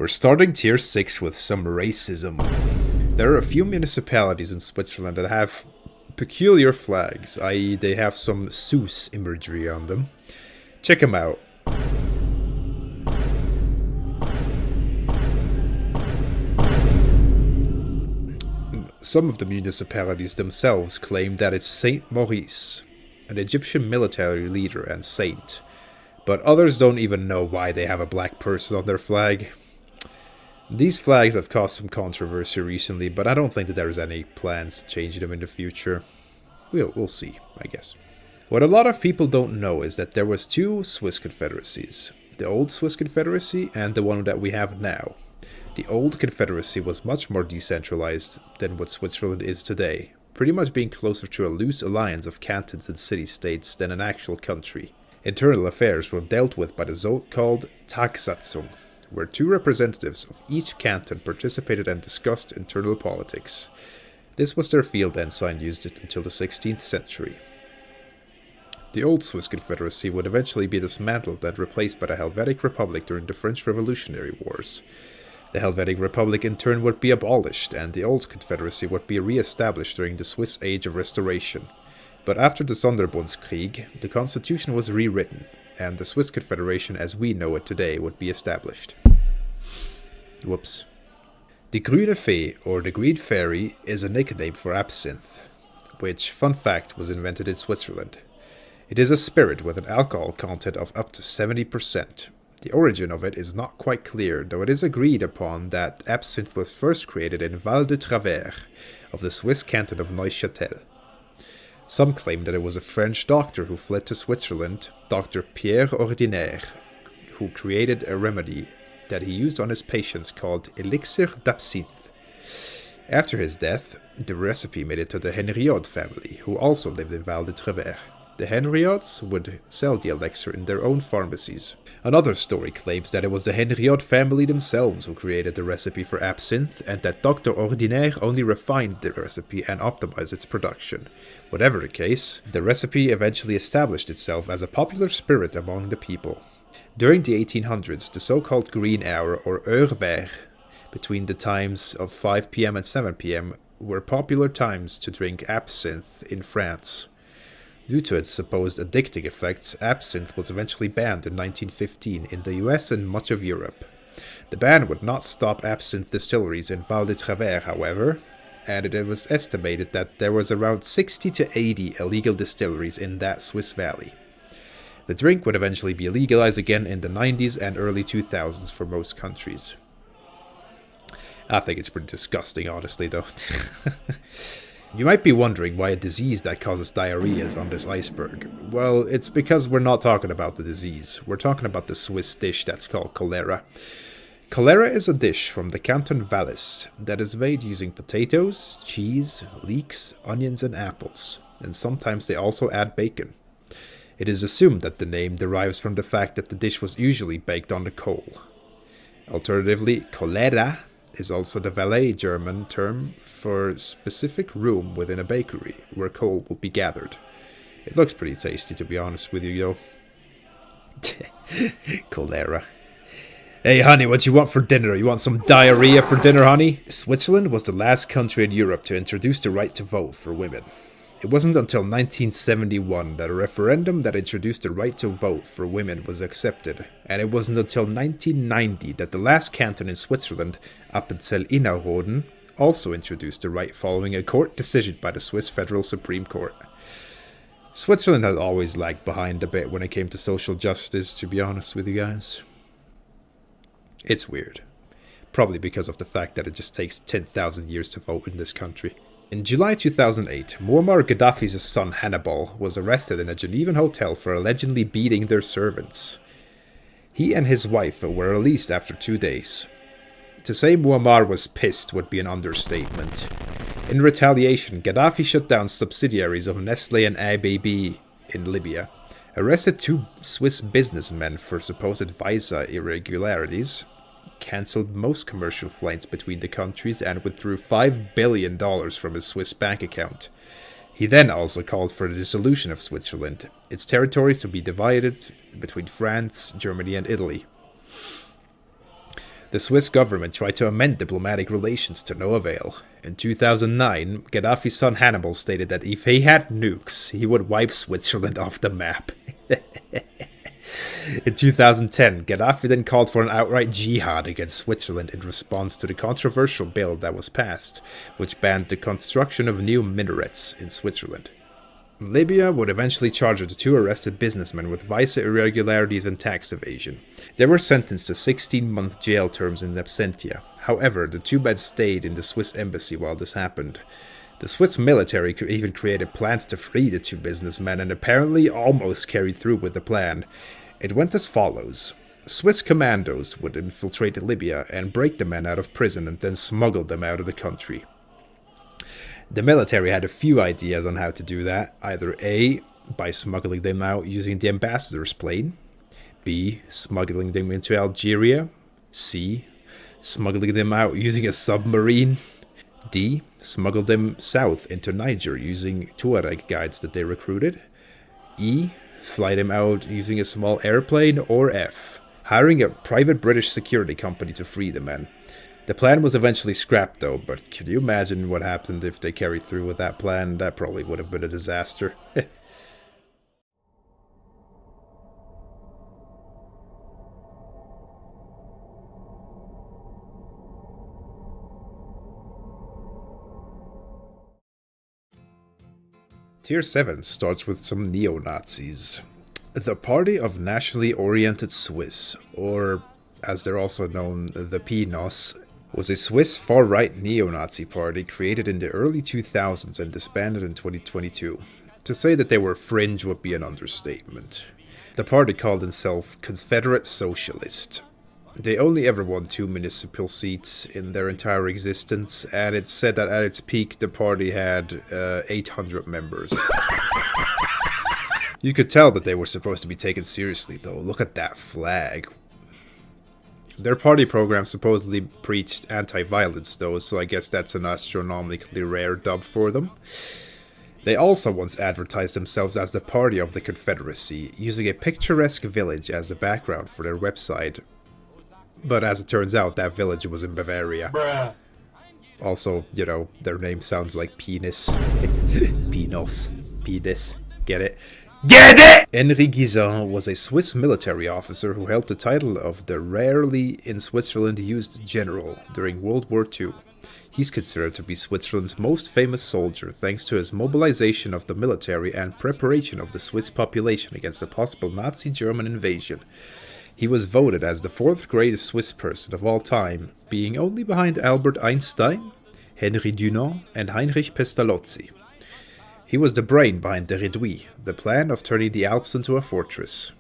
We're starting tier 6 with some racism. There are a few municipalities in Switzerland that have peculiar flags, i.e. they have some Seuss imagery on them. Check them out. Some of the municipalities themselves claim that it's Saint Maurice, an Egyptian military leader and saint, but others don't even know why they have a black person on their flag. These flags have caused some controversy recently, but I don't think that there's any plans to change them in the future. We'll see, I guess. What a lot of people don't know is that there was two Swiss confederacies, the old Swiss Confederacy and the one that we have now. The old confederacy was much more decentralized than what Switzerland is today, pretty much being closer to a loose alliance of cantons and city-states than an actual country. Internal affairs were dealt with by the so-called Tagsatzung, where two representatives of each canton participated and discussed internal politics. This was their field ensign used it until the 16th century. The old Swiss Confederacy would eventually be dismantled and replaced by the Helvetic Republic during the French Revolutionary Wars. The Helvetic Republic in turn would be abolished, and the old Confederacy would be re-established during the Swiss Age of Restoration. But after the Sonderbundskrieg, the constitution was rewritten, and the Swiss Confederation as we know it today would be established. Whoops. The Grüne Fee, or the Green Fairy, is a nickname for absinthe, which, fun fact, was invented in Switzerland. It is a spirit with an alcohol content of up to 70%. The origin of it is not quite clear, though it is agreed upon that absinthe was first created in Val de Travers of the Swiss canton of Neuchâtel. Some claim that it was a French doctor who fled to Switzerland, Dr. Pierre Ordinaire, who created a remedy that he used on his patients called elixir d'absinthe. After his death, the recipe made it to the Henriot family, who also lived in Val de Travers. The Henriots would sell the elixir in their own pharmacies. Another story claims that it was the Henriot family themselves who created the recipe for absinthe, and that Dr. Ordinaire only refined the recipe and optimized its production. Whatever the case, the recipe eventually established itself as a popular spirit among the people. During the 1800s, the so-called green hour, or heure verte, between the times of 5 p.m. and 7 p.m. were popular times to drink absinthe in France. Due to its supposed addicting effects, absinthe was eventually banned in 1915 in the US and much of Europe. The ban would not stop absinthe distilleries in Val de Travers, however, and it was estimated that there was around 60 to 80 illegal distilleries in that Swiss valley. The drink would eventually be legalized again in the 90s and early 2000s for most countries. I think it's pretty disgusting, honestly, though. You might be wondering why a disease that causes diarrhea is on this iceberg. Well, it's because we're not talking about the disease. We're talking about the Swiss dish that's called cholera. Cholera is a dish from the Canton Valais that is made using potatoes, cheese, leeks, onions, and apples, and sometimes they also add bacon. It is assumed that the name derives from the fact that the dish was usually baked on the coal. Alternatively, Cholera is also the Valais German term for a specific room within a bakery where coal will be gathered. It looks pretty tasty, to be honest with you, yo. Cholera. Hey, honey, what you want for dinner? You want some diarrhea for dinner, honey? Switzerland was the last country in Europe to introduce the right to vote for women. It wasn't until 1971 that a referendum that introduced the right to vote for women was accepted, and it wasn't until 1990 that the last canton in Switzerland, Appenzell-Innerrhoden, also introduced the right following a court decision by the Swiss Federal Supreme Court. Switzerland has always lagged behind a bit when it came to social justice, to be honest with you guys. It's weird. Probably because of the fact that it just takes 10,000 years to vote in this country. In July 2008, Muammar Gaddafi's son Hannibal was arrested in a Genevan hotel for allegedly beating their servants. He and his wife were released after 2 days. To say Muammar was pissed would be an understatement. In retaliation, Gaddafi shut down subsidiaries of Nestlé and ABB in Libya, arrested 2 Swiss businessmen for supposed visa irregularities, cancelled most commercial flights between the countries, and withdrew $5 billion from his Swiss bank account. He then also called for the dissolution of Switzerland, its territories to be divided between France, Germany, and Italy. The Swiss government tried to amend diplomatic relations to no avail. In 2009, Gaddafi's son Hannibal stated that if he had nukes, he would wipe Switzerland off the map. In 2010, Gaddafi then called for an outright jihad against Switzerland in response to the controversial bill that was passed, which banned the construction of new minarets in Switzerland. Libya would eventually charge the two arrested businessmen with visa irregularities and tax evasion. They were sentenced to 16-month jail terms in absentia. However, the two men stayed in the Swiss embassy while this happened. The Swiss military even created plans to free the two businessmen and apparently almost carried through with the plan. It went as follows. Swiss commandos would infiltrate Libya and break the men out of prison and then smuggle them out of the country. The military had a few ideas on how to do that, either A, by smuggling them out using the ambassador's plane, B, smuggling them into Algeria, C, smuggling them out using a submarine, D, smuggle them south into Niger using Tuareg guides that they recruited, E, fly them out using a small airplane, or F, hiring a private British security company to free the men. The plan was eventually scrapped though, but can you imagine what happened if they carried through with that plan? That probably would have been a disaster. Tier 7 starts with some neo-Nazis. The Party of Nationally Oriented Swiss, or as they're also known, the PNOS, was a Swiss far-right neo-Nazi party created in the early 2000s and disbanded in 2022. To say that they were fringe would be an understatement. The party called itself Confederate Socialist. They only ever won 2 municipal seats in their entire existence, and it's said that at its peak the party had 800 members. You could tell that they were supposed to be taken seriously though. Look at that flag. Their party program supposedly preached anti-violence though, so I guess that's an astronomically rare dub for them. They also once advertised themselves as the Party of the Confederacy, using a picturesque village as the background for their website. But as it turns out, that village was in Bavaria. Bruh. Also, you know, their name sounds like penis. Pinos. Penis. Get it? Get it! Henri Guisan was a Swiss military officer who held the title of the rarely in Switzerland used general during World War II. He's considered to be Switzerland's most famous soldier thanks to his mobilization of the military and preparation of the Swiss population against a possible Nazi German invasion. He was voted as the 4th greatest Swiss person of all time, being only behind Albert Einstein, Henri Dunant, and Heinrich Pestalozzi. He was the brain behind the Réduit, the plan of turning the Alps into a fortress.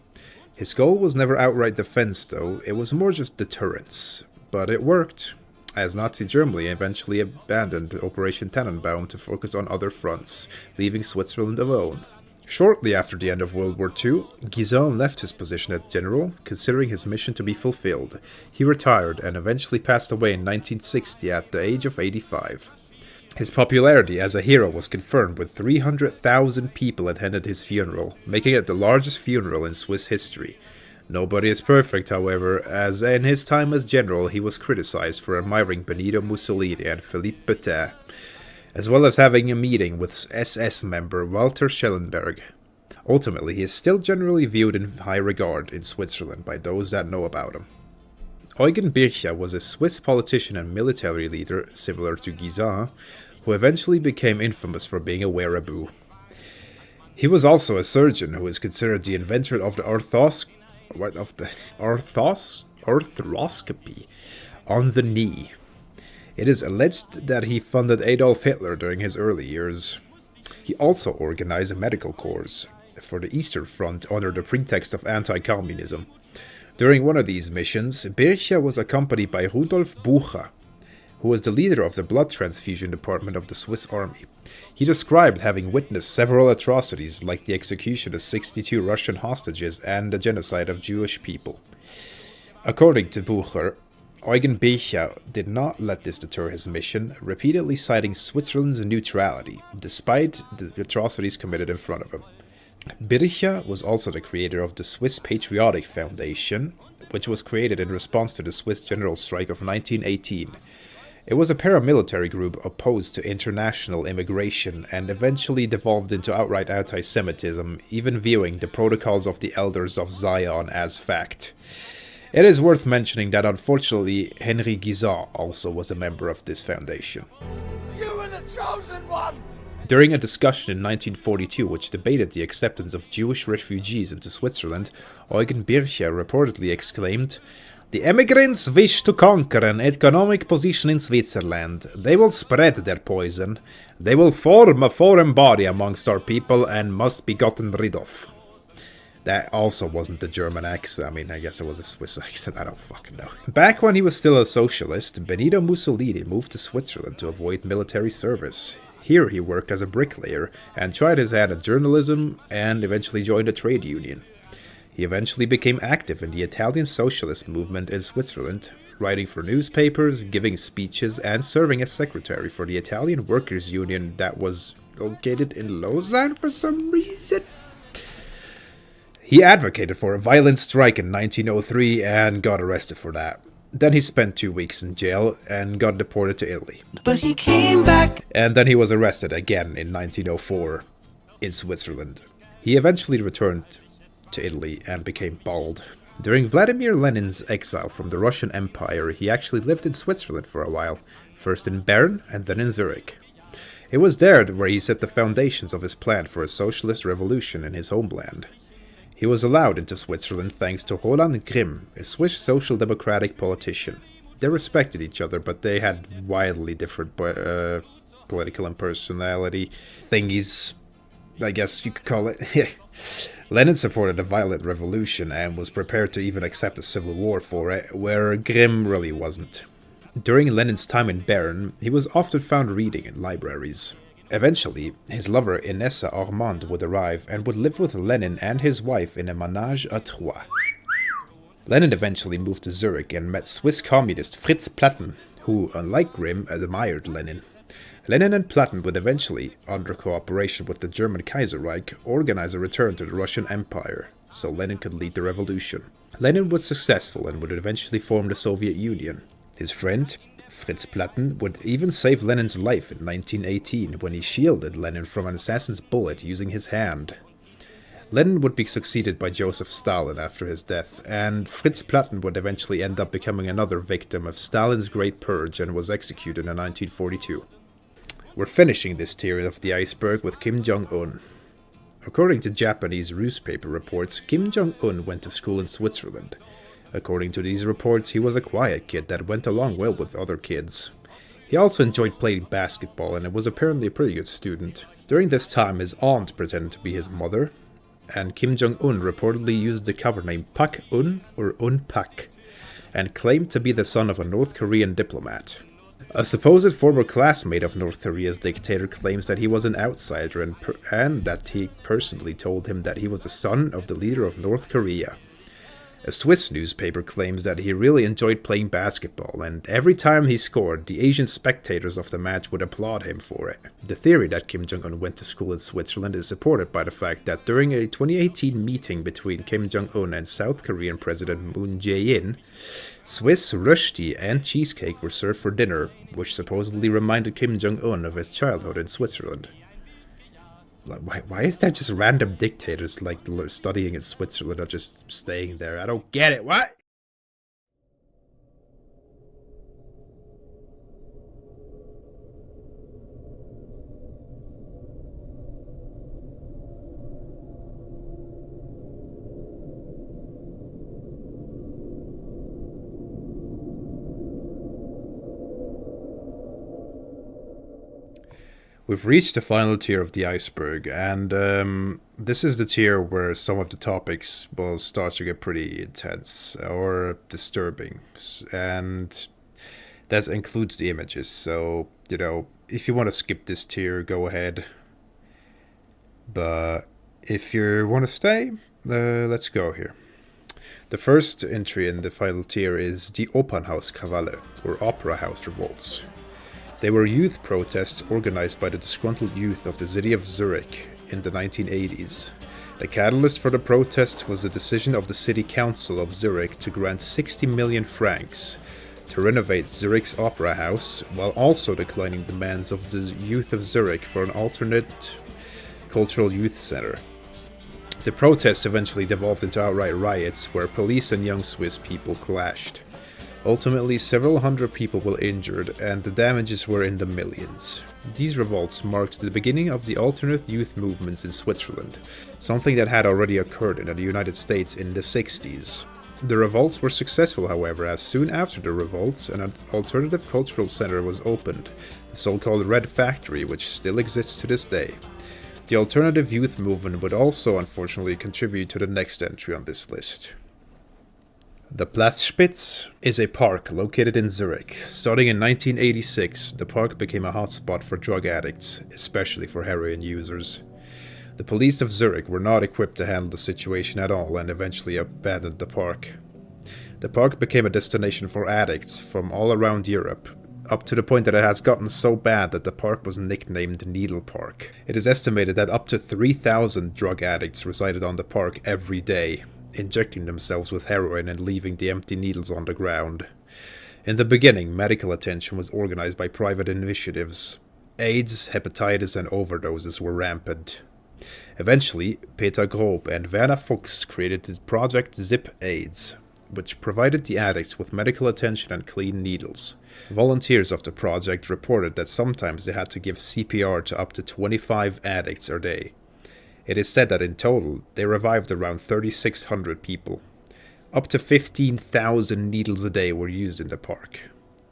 His goal was never outright defense though, it was more just deterrence. But it worked, as Nazi Germany eventually abandoned Operation Tannenbaum to focus on other fronts, leaving Switzerland alone. Shortly after the end of World War II, Guisan left his position as general, considering his mission to be fulfilled. He retired and eventually passed away in 1960 at the age of 85. His popularity as a hero was confirmed when 300,000 people attended his funeral, making it the largest funeral in Swiss history. Nobody is perfect, however, as in his time as general he was criticized for admiring Benito Mussolini and Philippe Pétain, as well as having a meeting with SS member Walter Schellenberg. Ultimately, he is still generally viewed in high regard in Switzerland by those that know about him. Eugen Bircher was a Swiss politician and military leader, similar to Guisan, who eventually became infamous for being a wereaboo. He was also a surgeon who is considered the inventor of the arthroscopy on the knee. It is alleged that he funded Adolf Hitler during his early years. He also organized a medical corps for the Eastern Front under the pretext of anti-communism. During one of these missions, Bircher was accompanied by Rudolf Bucher, who was the leader of the blood transfusion department of the Swiss army. He described having witnessed several atrocities like the execution of 62 Russian hostages and the genocide of Jewish people. According to Bucher, Eugen Bircher did not let this deter his mission, repeatedly citing Switzerland's neutrality, despite the atrocities committed in front of him. Bircher was also the creator of the Swiss Patriotic Foundation, which was created in response to the Swiss General Strike of 1918. It was a paramilitary group opposed to international immigration and eventually devolved into outright anti-Semitism, even viewing the protocols of the Elders of Zion as fact. It is worth mentioning that unfortunately Henri Guisan also was a member of this foundation. You were the chosen one! During a discussion in 1942 which debated the acceptance of Jewish refugees into Switzerland, Eugen Bircher reportedly exclaimed, "The emigrants wish to conquer an economic position in Switzerland. They will spread their poison. They will form a foreign body amongst our people and must be gotten rid of." That also wasn't the German accent. I mean, I guess it was a Swiss accent. I don't fucking know. Back when he was still a socialist, Benito Mussolini moved to Switzerland to avoid military service. Here he worked as a bricklayer and tried his hand at journalism and eventually joined a trade union. He eventually became active in the Italian socialist movement in Switzerland, writing for newspapers, giving speeches, and serving as secretary for the Italian Workers' Union that was located in Lausanne for some reason. He advocated for a violent strike in 1903 and got arrested for that. Then he spent 2 weeks in jail and got deported to Italy. But he came back. And then he was arrested again in 1904 in Switzerland. He eventually returned to Italy and became bald. During Vladimir Lenin's exile from the Russian Empire, he actually lived in Switzerland for a while, first in Bern and then in Zurich. It was there where he set the foundations of his plan for a socialist revolution in his homeland. He was allowed into Switzerland thanks to Roland Grimm, a Swiss social democratic politician. They respected each other, but they had wildly different political and personality thingies, I guess you could call it. Lenin supported a violent revolution and was prepared to even accept a civil war for it, where Grimm really wasn't. During Lenin's time in Bern, he was often found reading in libraries. Eventually, his lover Inessa Armand would arrive and would live with Lenin and his wife in a ménage à trois. Lenin eventually moved to Zurich and met Swiss communist Fritz Platten, who, unlike Grimm, admired Lenin. Lenin and Platten would eventually, under cooperation with the German Kaiserreich, organize a return to the Russian Empire, so Lenin could lead the revolution. Lenin was successful and would eventually form the Soviet Union. His friend, Fritz Platten, would even save Lenin's life in 1918 when he shielded Lenin from an assassin's bullet using his hand. Lenin would be succeeded by Joseph Stalin after his death, and Fritz Platten would eventually end up becoming another victim of Stalin's Great Purge and was executed in 1942. We're finishing this tier of the iceberg with Kim Jong-un. According to Japanese newspaper reports, Kim Jong-un went to school in Switzerland. According to these reports, he was a quiet kid that went along well with other kids. He also enjoyed playing basketball and was apparently a pretty good student. During this time, his aunt pretended to be his mother, and Kim Jong-un reportedly used the cover name Pak-un or Un-Pak, and claimed to be the son of a North Korean diplomat. A supposed former classmate of North Korea's dictator claims that he was an outsider and that he personally told him that he was the son of the leader of North Korea. A Swiss newspaper claims that he really enjoyed playing basketball, and every time he scored, the Asian spectators of the match would applaud him for it. The theory that Kim Jong-un went to school in Switzerland is supported by the fact that during a 2018 meeting between Kim Jong-un and South Korean President Moon Jae-in, Swiss rösti and cheesecake were served for dinner, which supposedly reminded Kim Jong-un of his childhood in Switzerland. Why is that just random dictators like studying in Switzerland or just staying there? I don't get it. What? We've reached the final tier of the iceberg, and this is the tier where some of the topics will start to get pretty intense or disturbing, and that includes the images. So, you know, if you want to skip this tier, go ahead. But if you want to stay, let's go here. The first entry in the final tier is the Opernhauskrawalle, or Opera House Revolts. They were youth protests organized by the disgruntled youth of the city of Zurich in the 1980s. The catalyst for the protests was the decision of the City Council of Zurich to grant 60 million francs to renovate Zurich's Opera House, while also declining demands of the youth of Zurich for an alternate cultural youth center. The protests eventually devolved into outright riots, where police and young Swiss people clashed. Ultimately, several hundred people were injured, and the damages were in the millions. These revolts marked the beginning of the alternate youth movements in Switzerland, something that had already occurred in the United States in the 60s. The revolts were successful, however, as soon after the revolts, an alternative cultural center was opened, the so-called Red Factory, which still exists to this day. The alternative youth movement would also, unfortunately, contribute to the next entry on this list. The Platzspitz is a park located in Zurich. Starting in 1986, the park became a hotspot for drug addicts, especially for heroin users. The police of Zurich were not equipped to handle the situation at all and eventually abandoned the park. The park became a destination for addicts from all around Europe, up to the point that it has gotten so bad that the park was nicknamed Needle Park. It is estimated that up to 3,000 drug addicts resided on the park every day, injecting themselves with heroin and leaving the empty needles on the ground. In the beginning, medical attention was organized by private initiatives. AIDS, hepatitis, and overdoses were rampant. Eventually, Peter Grob and Werner Fuchs created the project Zip AIDS, which provided the addicts with medical attention and clean needles. Volunteers of the project reported that sometimes they had to give CPR to up to 25 addicts a day. It is said that in total, they revived around 3,600 people. Up to 15,000 needles a day were used in the park.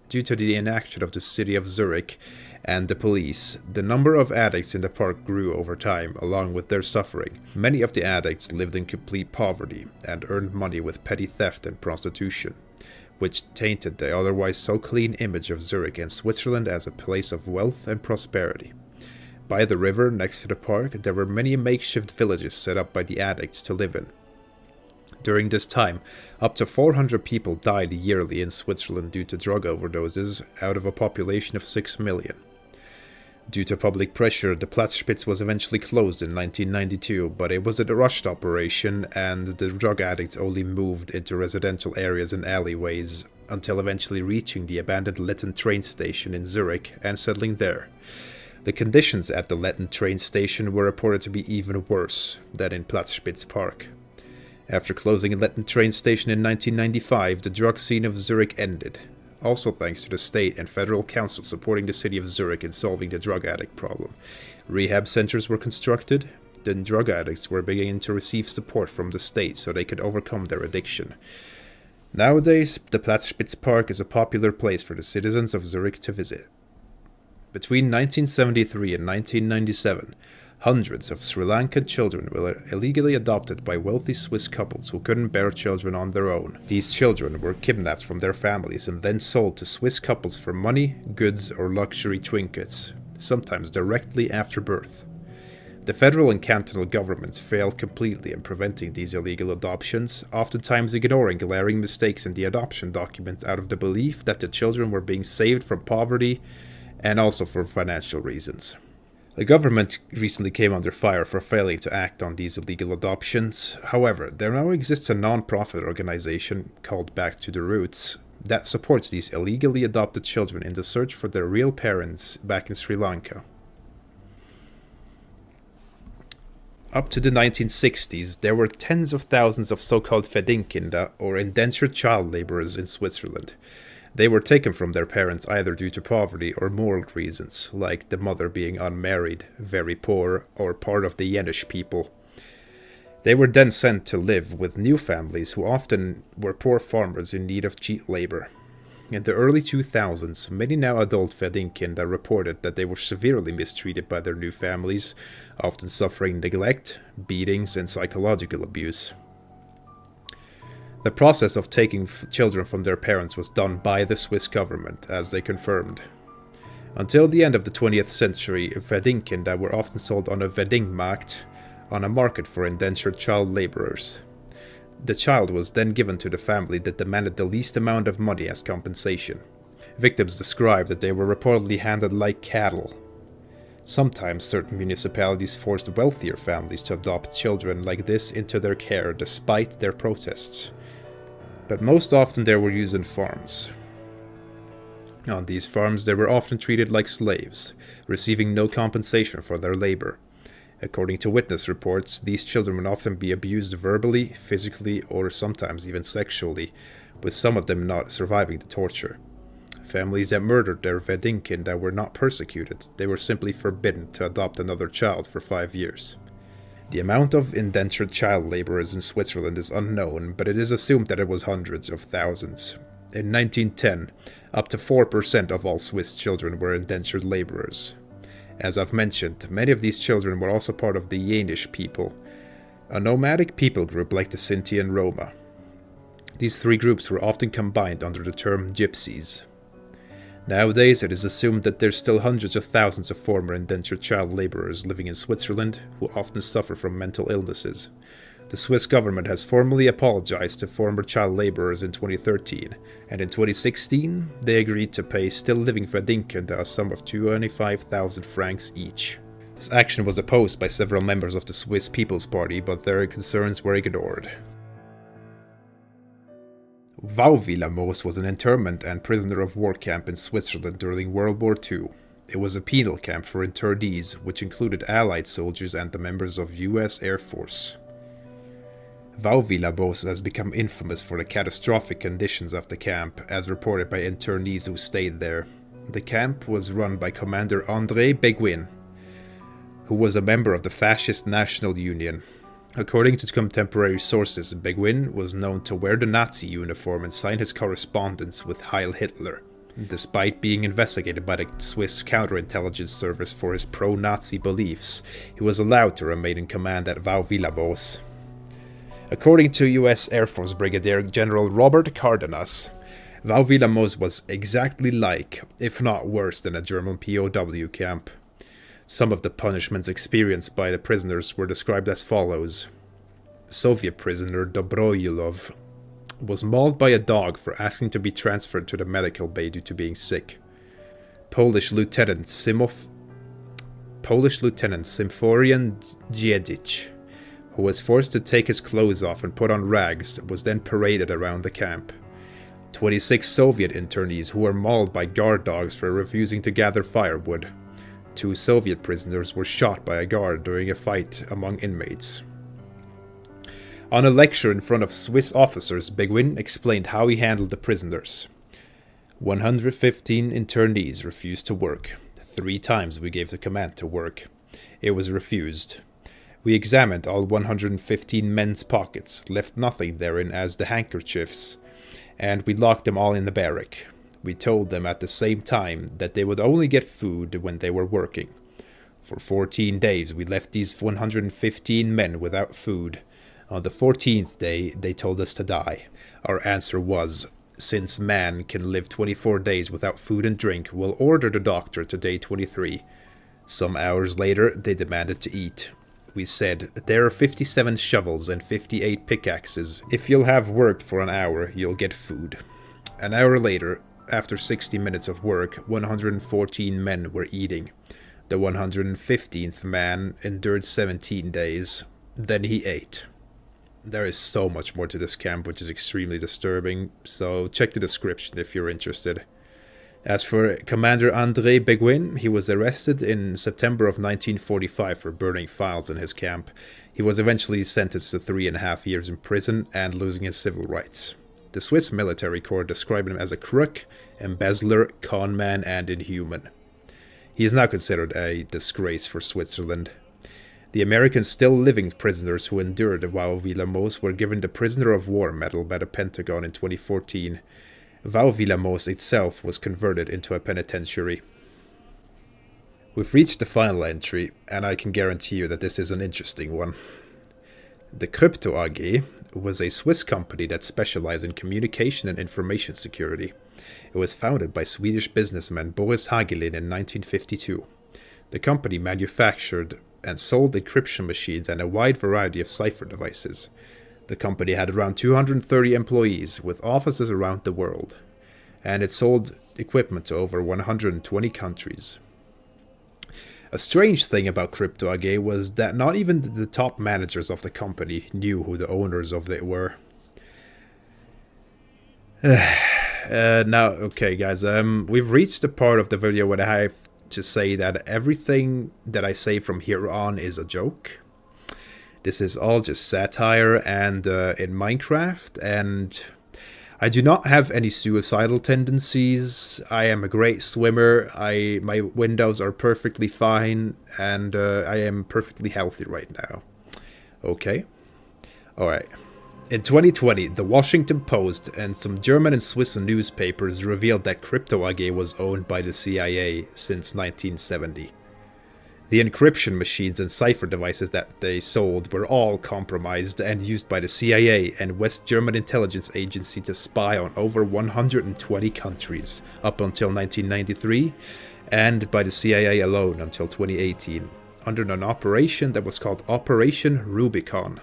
Due to the inaction of the city of Zurich and the police, the number of addicts in the park grew over time, along with their suffering. Many of the addicts lived in complete poverty and earned money with petty theft and prostitution, which tainted the otherwise so clean image of Zurich and Switzerland as a place of wealth and prosperity. By the river next to the park, there were many makeshift villages set up by the addicts to live in. During this time, up to 400 people died yearly in Switzerland due to drug overdoses, out of a population of 6 million. Due to public pressure, the Platzspitz was eventually closed in 1992, but it was a rushed operation, and the drug addicts only moved into residential areas and alleyways, until eventually reaching the abandoned Letten train station in Zurich and settling there. The conditions at the Letten train station were reported to be even worse than in Platzspitz Park. After closing Letten train station in 1995, the drug scene of Zurich ended, also thanks to the state and federal council supporting the city of Zurich in solving the drug addict problem. Rehab centers were constructed, then drug addicts were beginning to receive support from the state so they could overcome their addiction. Nowadays, the Platzspitz Park is a popular place for the citizens of Zurich to visit. Between 1973 and 1997, hundreds of Sri Lankan children were illegally adopted by wealthy Swiss couples who couldn't bear children on their own. These children were kidnapped from their families and then sold to Swiss couples for money, goods, or luxury trinkets, sometimes directly after birth. The federal and cantonal governments failed completely in preventing these illegal adoptions, oftentimes ignoring glaring mistakes in the adoption documents out of the belief that the children were being saved from poverty and also for financial reasons. The government recently came under fire for failing to act on these illegal adoptions. However, there now exists a non-profit organization called Back to the Roots that supports these illegally adopted children in the search for their real parents back in Sri Lanka. Up to the 1960s, there were tens of thousands of so-called Verdingkinder, or indentured child laborers in Switzerland. They were taken from their parents either due to poverty or moral reasons, like the mother being unmarried, very poor, or part of the Yenish people. They were then sent to live with new families who often were poor farmers in need of cheap labor. In the early 2000s, many now adult Verdingkinder reported that they were severely mistreated by their new families, often suffering neglect, beatings, and psychological abuse. The process of taking children from their parents was done by the Swiss government, as they confirmed. Until the end of the 20th century, Verdingkinder were often sold on a Verdingmarkt, on a market for indentured child laborers. The child was then given to the family that demanded the least amount of money as compensation. Victims described that they were reportedly handled like cattle. Sometimes certain municipalities forced wealthier families to adopt children like this into their care despite their protests. But most often they were used in farms. On these farms they were often treated like slaves, receiving no compensation for their labor. According to witness reports, these children would often be abused verbally, physically, or sometimes even sexually, with some of them not surviving the torture. Families that murdered their Vedinkin that were not persecuted, they were simply forbidden to adopt another child for 5 years. The amount of indentured child laborers in Switzerland is unknown, but it is assumed that it was hundreds of thousands. In 1910, up to 4% of all Swiss children were indentured laborers. As I've mentioned, many of these children were also part of the Yenish people, a nomadic people group like the Sinti and Roma. These three groups were often combined under the term gypsies. Nowadays, it is assumed that there's still hundreds of thousands of former indentured child laborers living in Switzerland who often suffer from mental illnesses. The Swiss government has formally apologized to former child laborers in 2013, and in 2016 they agreed to pay still living Verdinken a sum of 25,000 francs each. This action was opposed by several members of the Swiss People's Party, but their concerns were ignored. Wauwilermoos was an internment and prisoner of war camp in Switzerland during World War II. It was a penal camp for internees, which included Allied soldiers and the members of US Air Force. Wauwilermoos has become infamous for the catastrophic conditions of the camp, as reported by internees who stayed there. The camp was run by Commander André Beguin, who was a member of the Fascist National Union. According to contemporary sources, Beguin was known to wear the Nazi uniform and sign his correspondence with Heil Hitler. Despite being investigated by the Swiss counterintelligence service for his pro-Nazi beliefs, he was allowed to remain in command at Wauwilermoos. According to US Air Force Brigadier General Robert Cardenas, Wauwilermoos was exactly like, if not worse than, a German POW camp. Some of the punishments experienced by the prisoners were described as follows. Soviet prisoner Dobroyilov was mauled by a dog for asking to be transferred to the medical bay due to being sick. Polish Lieutenant Symphorian Dziedzich, who was forced to take his clothes off and put on rags, was then paraded around the camp. 26 Soviet internees who were mauled by guard dogs for refusing to gather firewood. 2 Soviet prisoners were shot by a guard during a fight among inmates. On a lecture in front of Swiss officers, Beguin explained how he handled the prisoners. 115 internees refused to work. 3 times we gave the command to work. It was refused. We examined all 115 men's pockets, left nothing therein as the handkerchiefs, and we locked them all in the barrack. We told them at the same time that they would only get food when they were working. For 14 days we left these 115 men without food. On the 14th day they told us to die. Our answer was, since man can live 24 days without food and drink, we'll order the doctor to day 23. Some hours later they demanded to eat. We said, there are 57 shovels and 58 pickaxes. If you'll have worked for an hour, you'll get food. An hour later, after 60 minutes of work, 114 men were eating. The 115th man endured 17 days. Then he ate. There is so much more to this camp, which is extremely disturbing, so check the description if you're interested. As for Commander André Beguin, he was arrested in September of 1945 for burning files in his camp. He was eventually sentenced to 3.5 years in prison and losing his civil rights. The Swiss military corps described him as a crook, embezzler, conman, and inhuman. He is now considered a disgrace for Switzerland. The American still living prisoners who endured Wauwilermoos were given the Prisoner of War medal by the Pentagon in 2014. Wauwilermoos itself was converted into a penitentiary. We've reached the final entry, and I can guarantee you that this is an interesting one. The Crypto AG was a Swiss company that specialized in communication and information security. It was founded by Swedish businessman Boris Hagelin in 1952. The company manufactured and sold encryption machines and a wide variety of cipher devices. The company had around 230 employees with offices around the world, and it sold equipment to over 120 countries. A strange thing about Crypto-AG was that not even the top managers of the company knew who the owners of it were. Now, okay guys, we've reached the part of the video where I have to say that everything that I say from here on is a joke. This is all just satire and in Minecraft, and I do not have any suicidal tendencies. I am a great swimmer. My windows are perfectly fine, and I am perfectly healthy right now. Okay? Alright. In 2020, the Washington Post and some German and Swiss newspapers revealed that Crypto-AG was owned by the CIA since 1970. The encryption machines and cipher devices that they sold were all compromised and used by the CIA and West German intelligence agency to spy on over 120 countries up until 1993, and by the CIA alone until 2018, under an operation that was called Operation Rubicon.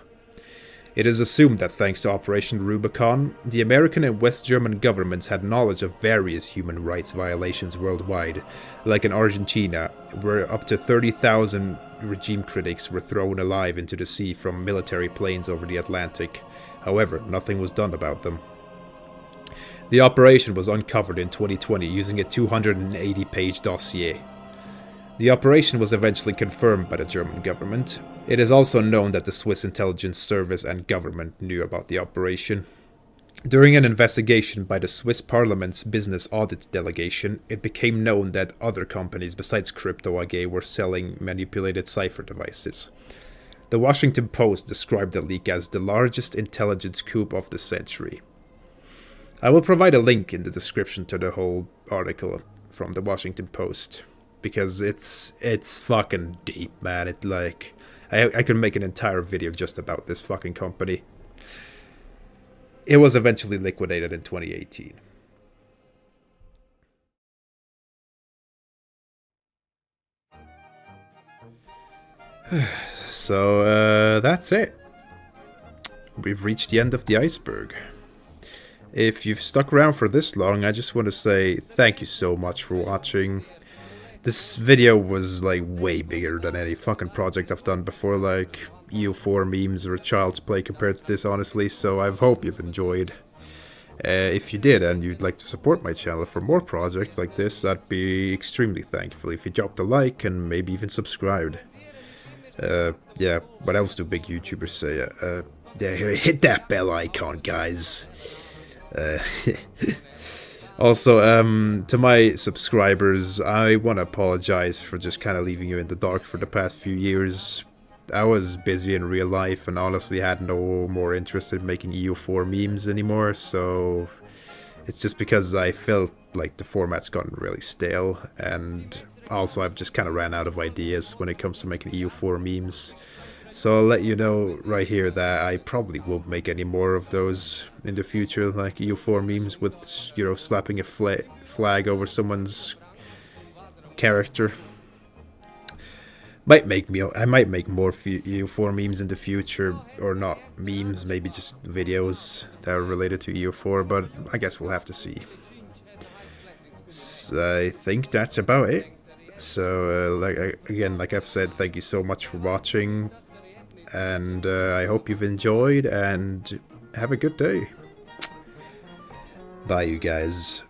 It is assumed that thanks to Operation Rubicon, the American and West German governments had knowledge of various human rights violations worldwide, like in Argentina, where up to 30,000 regime critics were thrown alive into the sea from military planes over the Atlantic. However, nothing was done about them. The operation was uncovered in 2020 using a 280-page dossier. The operation was eventually confirmed by the German government. It is also known that the Swiss intelligence service and government knew about the operation. During an investigation by the Swiss Parliament's Business Audit Delegation, it became known that other companies besides Crypto-AG were selling manipulated cipher devices. The Washington Post described the leak as the largest intelligence coup of the century. I will provide a link in the description to the whole article from the Washington Post, because it's fucking deep, man. It like I could make an entire video just about this fucking company. It was eventually liquidated in 2018. So that's it. We've reached the end of the iceberg. If you've stuck around for this long, I just want to say thank you so much for watching. This video was like way bigger than any fucking project I've done before, like EU4 memes or Child's Play compared to this, honestly, so I hope you've enjoyed. If you did and you'd like to support my channel for more projects like this, I'd be extremely thankful if you dropped a like and maybe even subscribed. Yeah, what else do big YouTubers say? Yeah, hit that bell icon, guys. Also, to my subscribers, I want to apologize for just kind of leaving you in the dark for the past few years. I was busy in real life and honestly had no more interest in making EU4 memes anymore, so it's just because I felt like the format's gotten really stale, and also I've just kind of ran out of ideas when it comes to making EU4 memes. So I'll let you know right here that I probably won't make any more of those in the future, like EU4 memes with, you know, slapping a flag over someone's character. I might make more EU4 memes in the future, or not memes, maybe just videos that are related to EU4, but I guess we'll have to see. So I think that's about it. So like I've said, thank you so much for watching. And I hope you've enjoyed, and have a good day. Bye, you guys.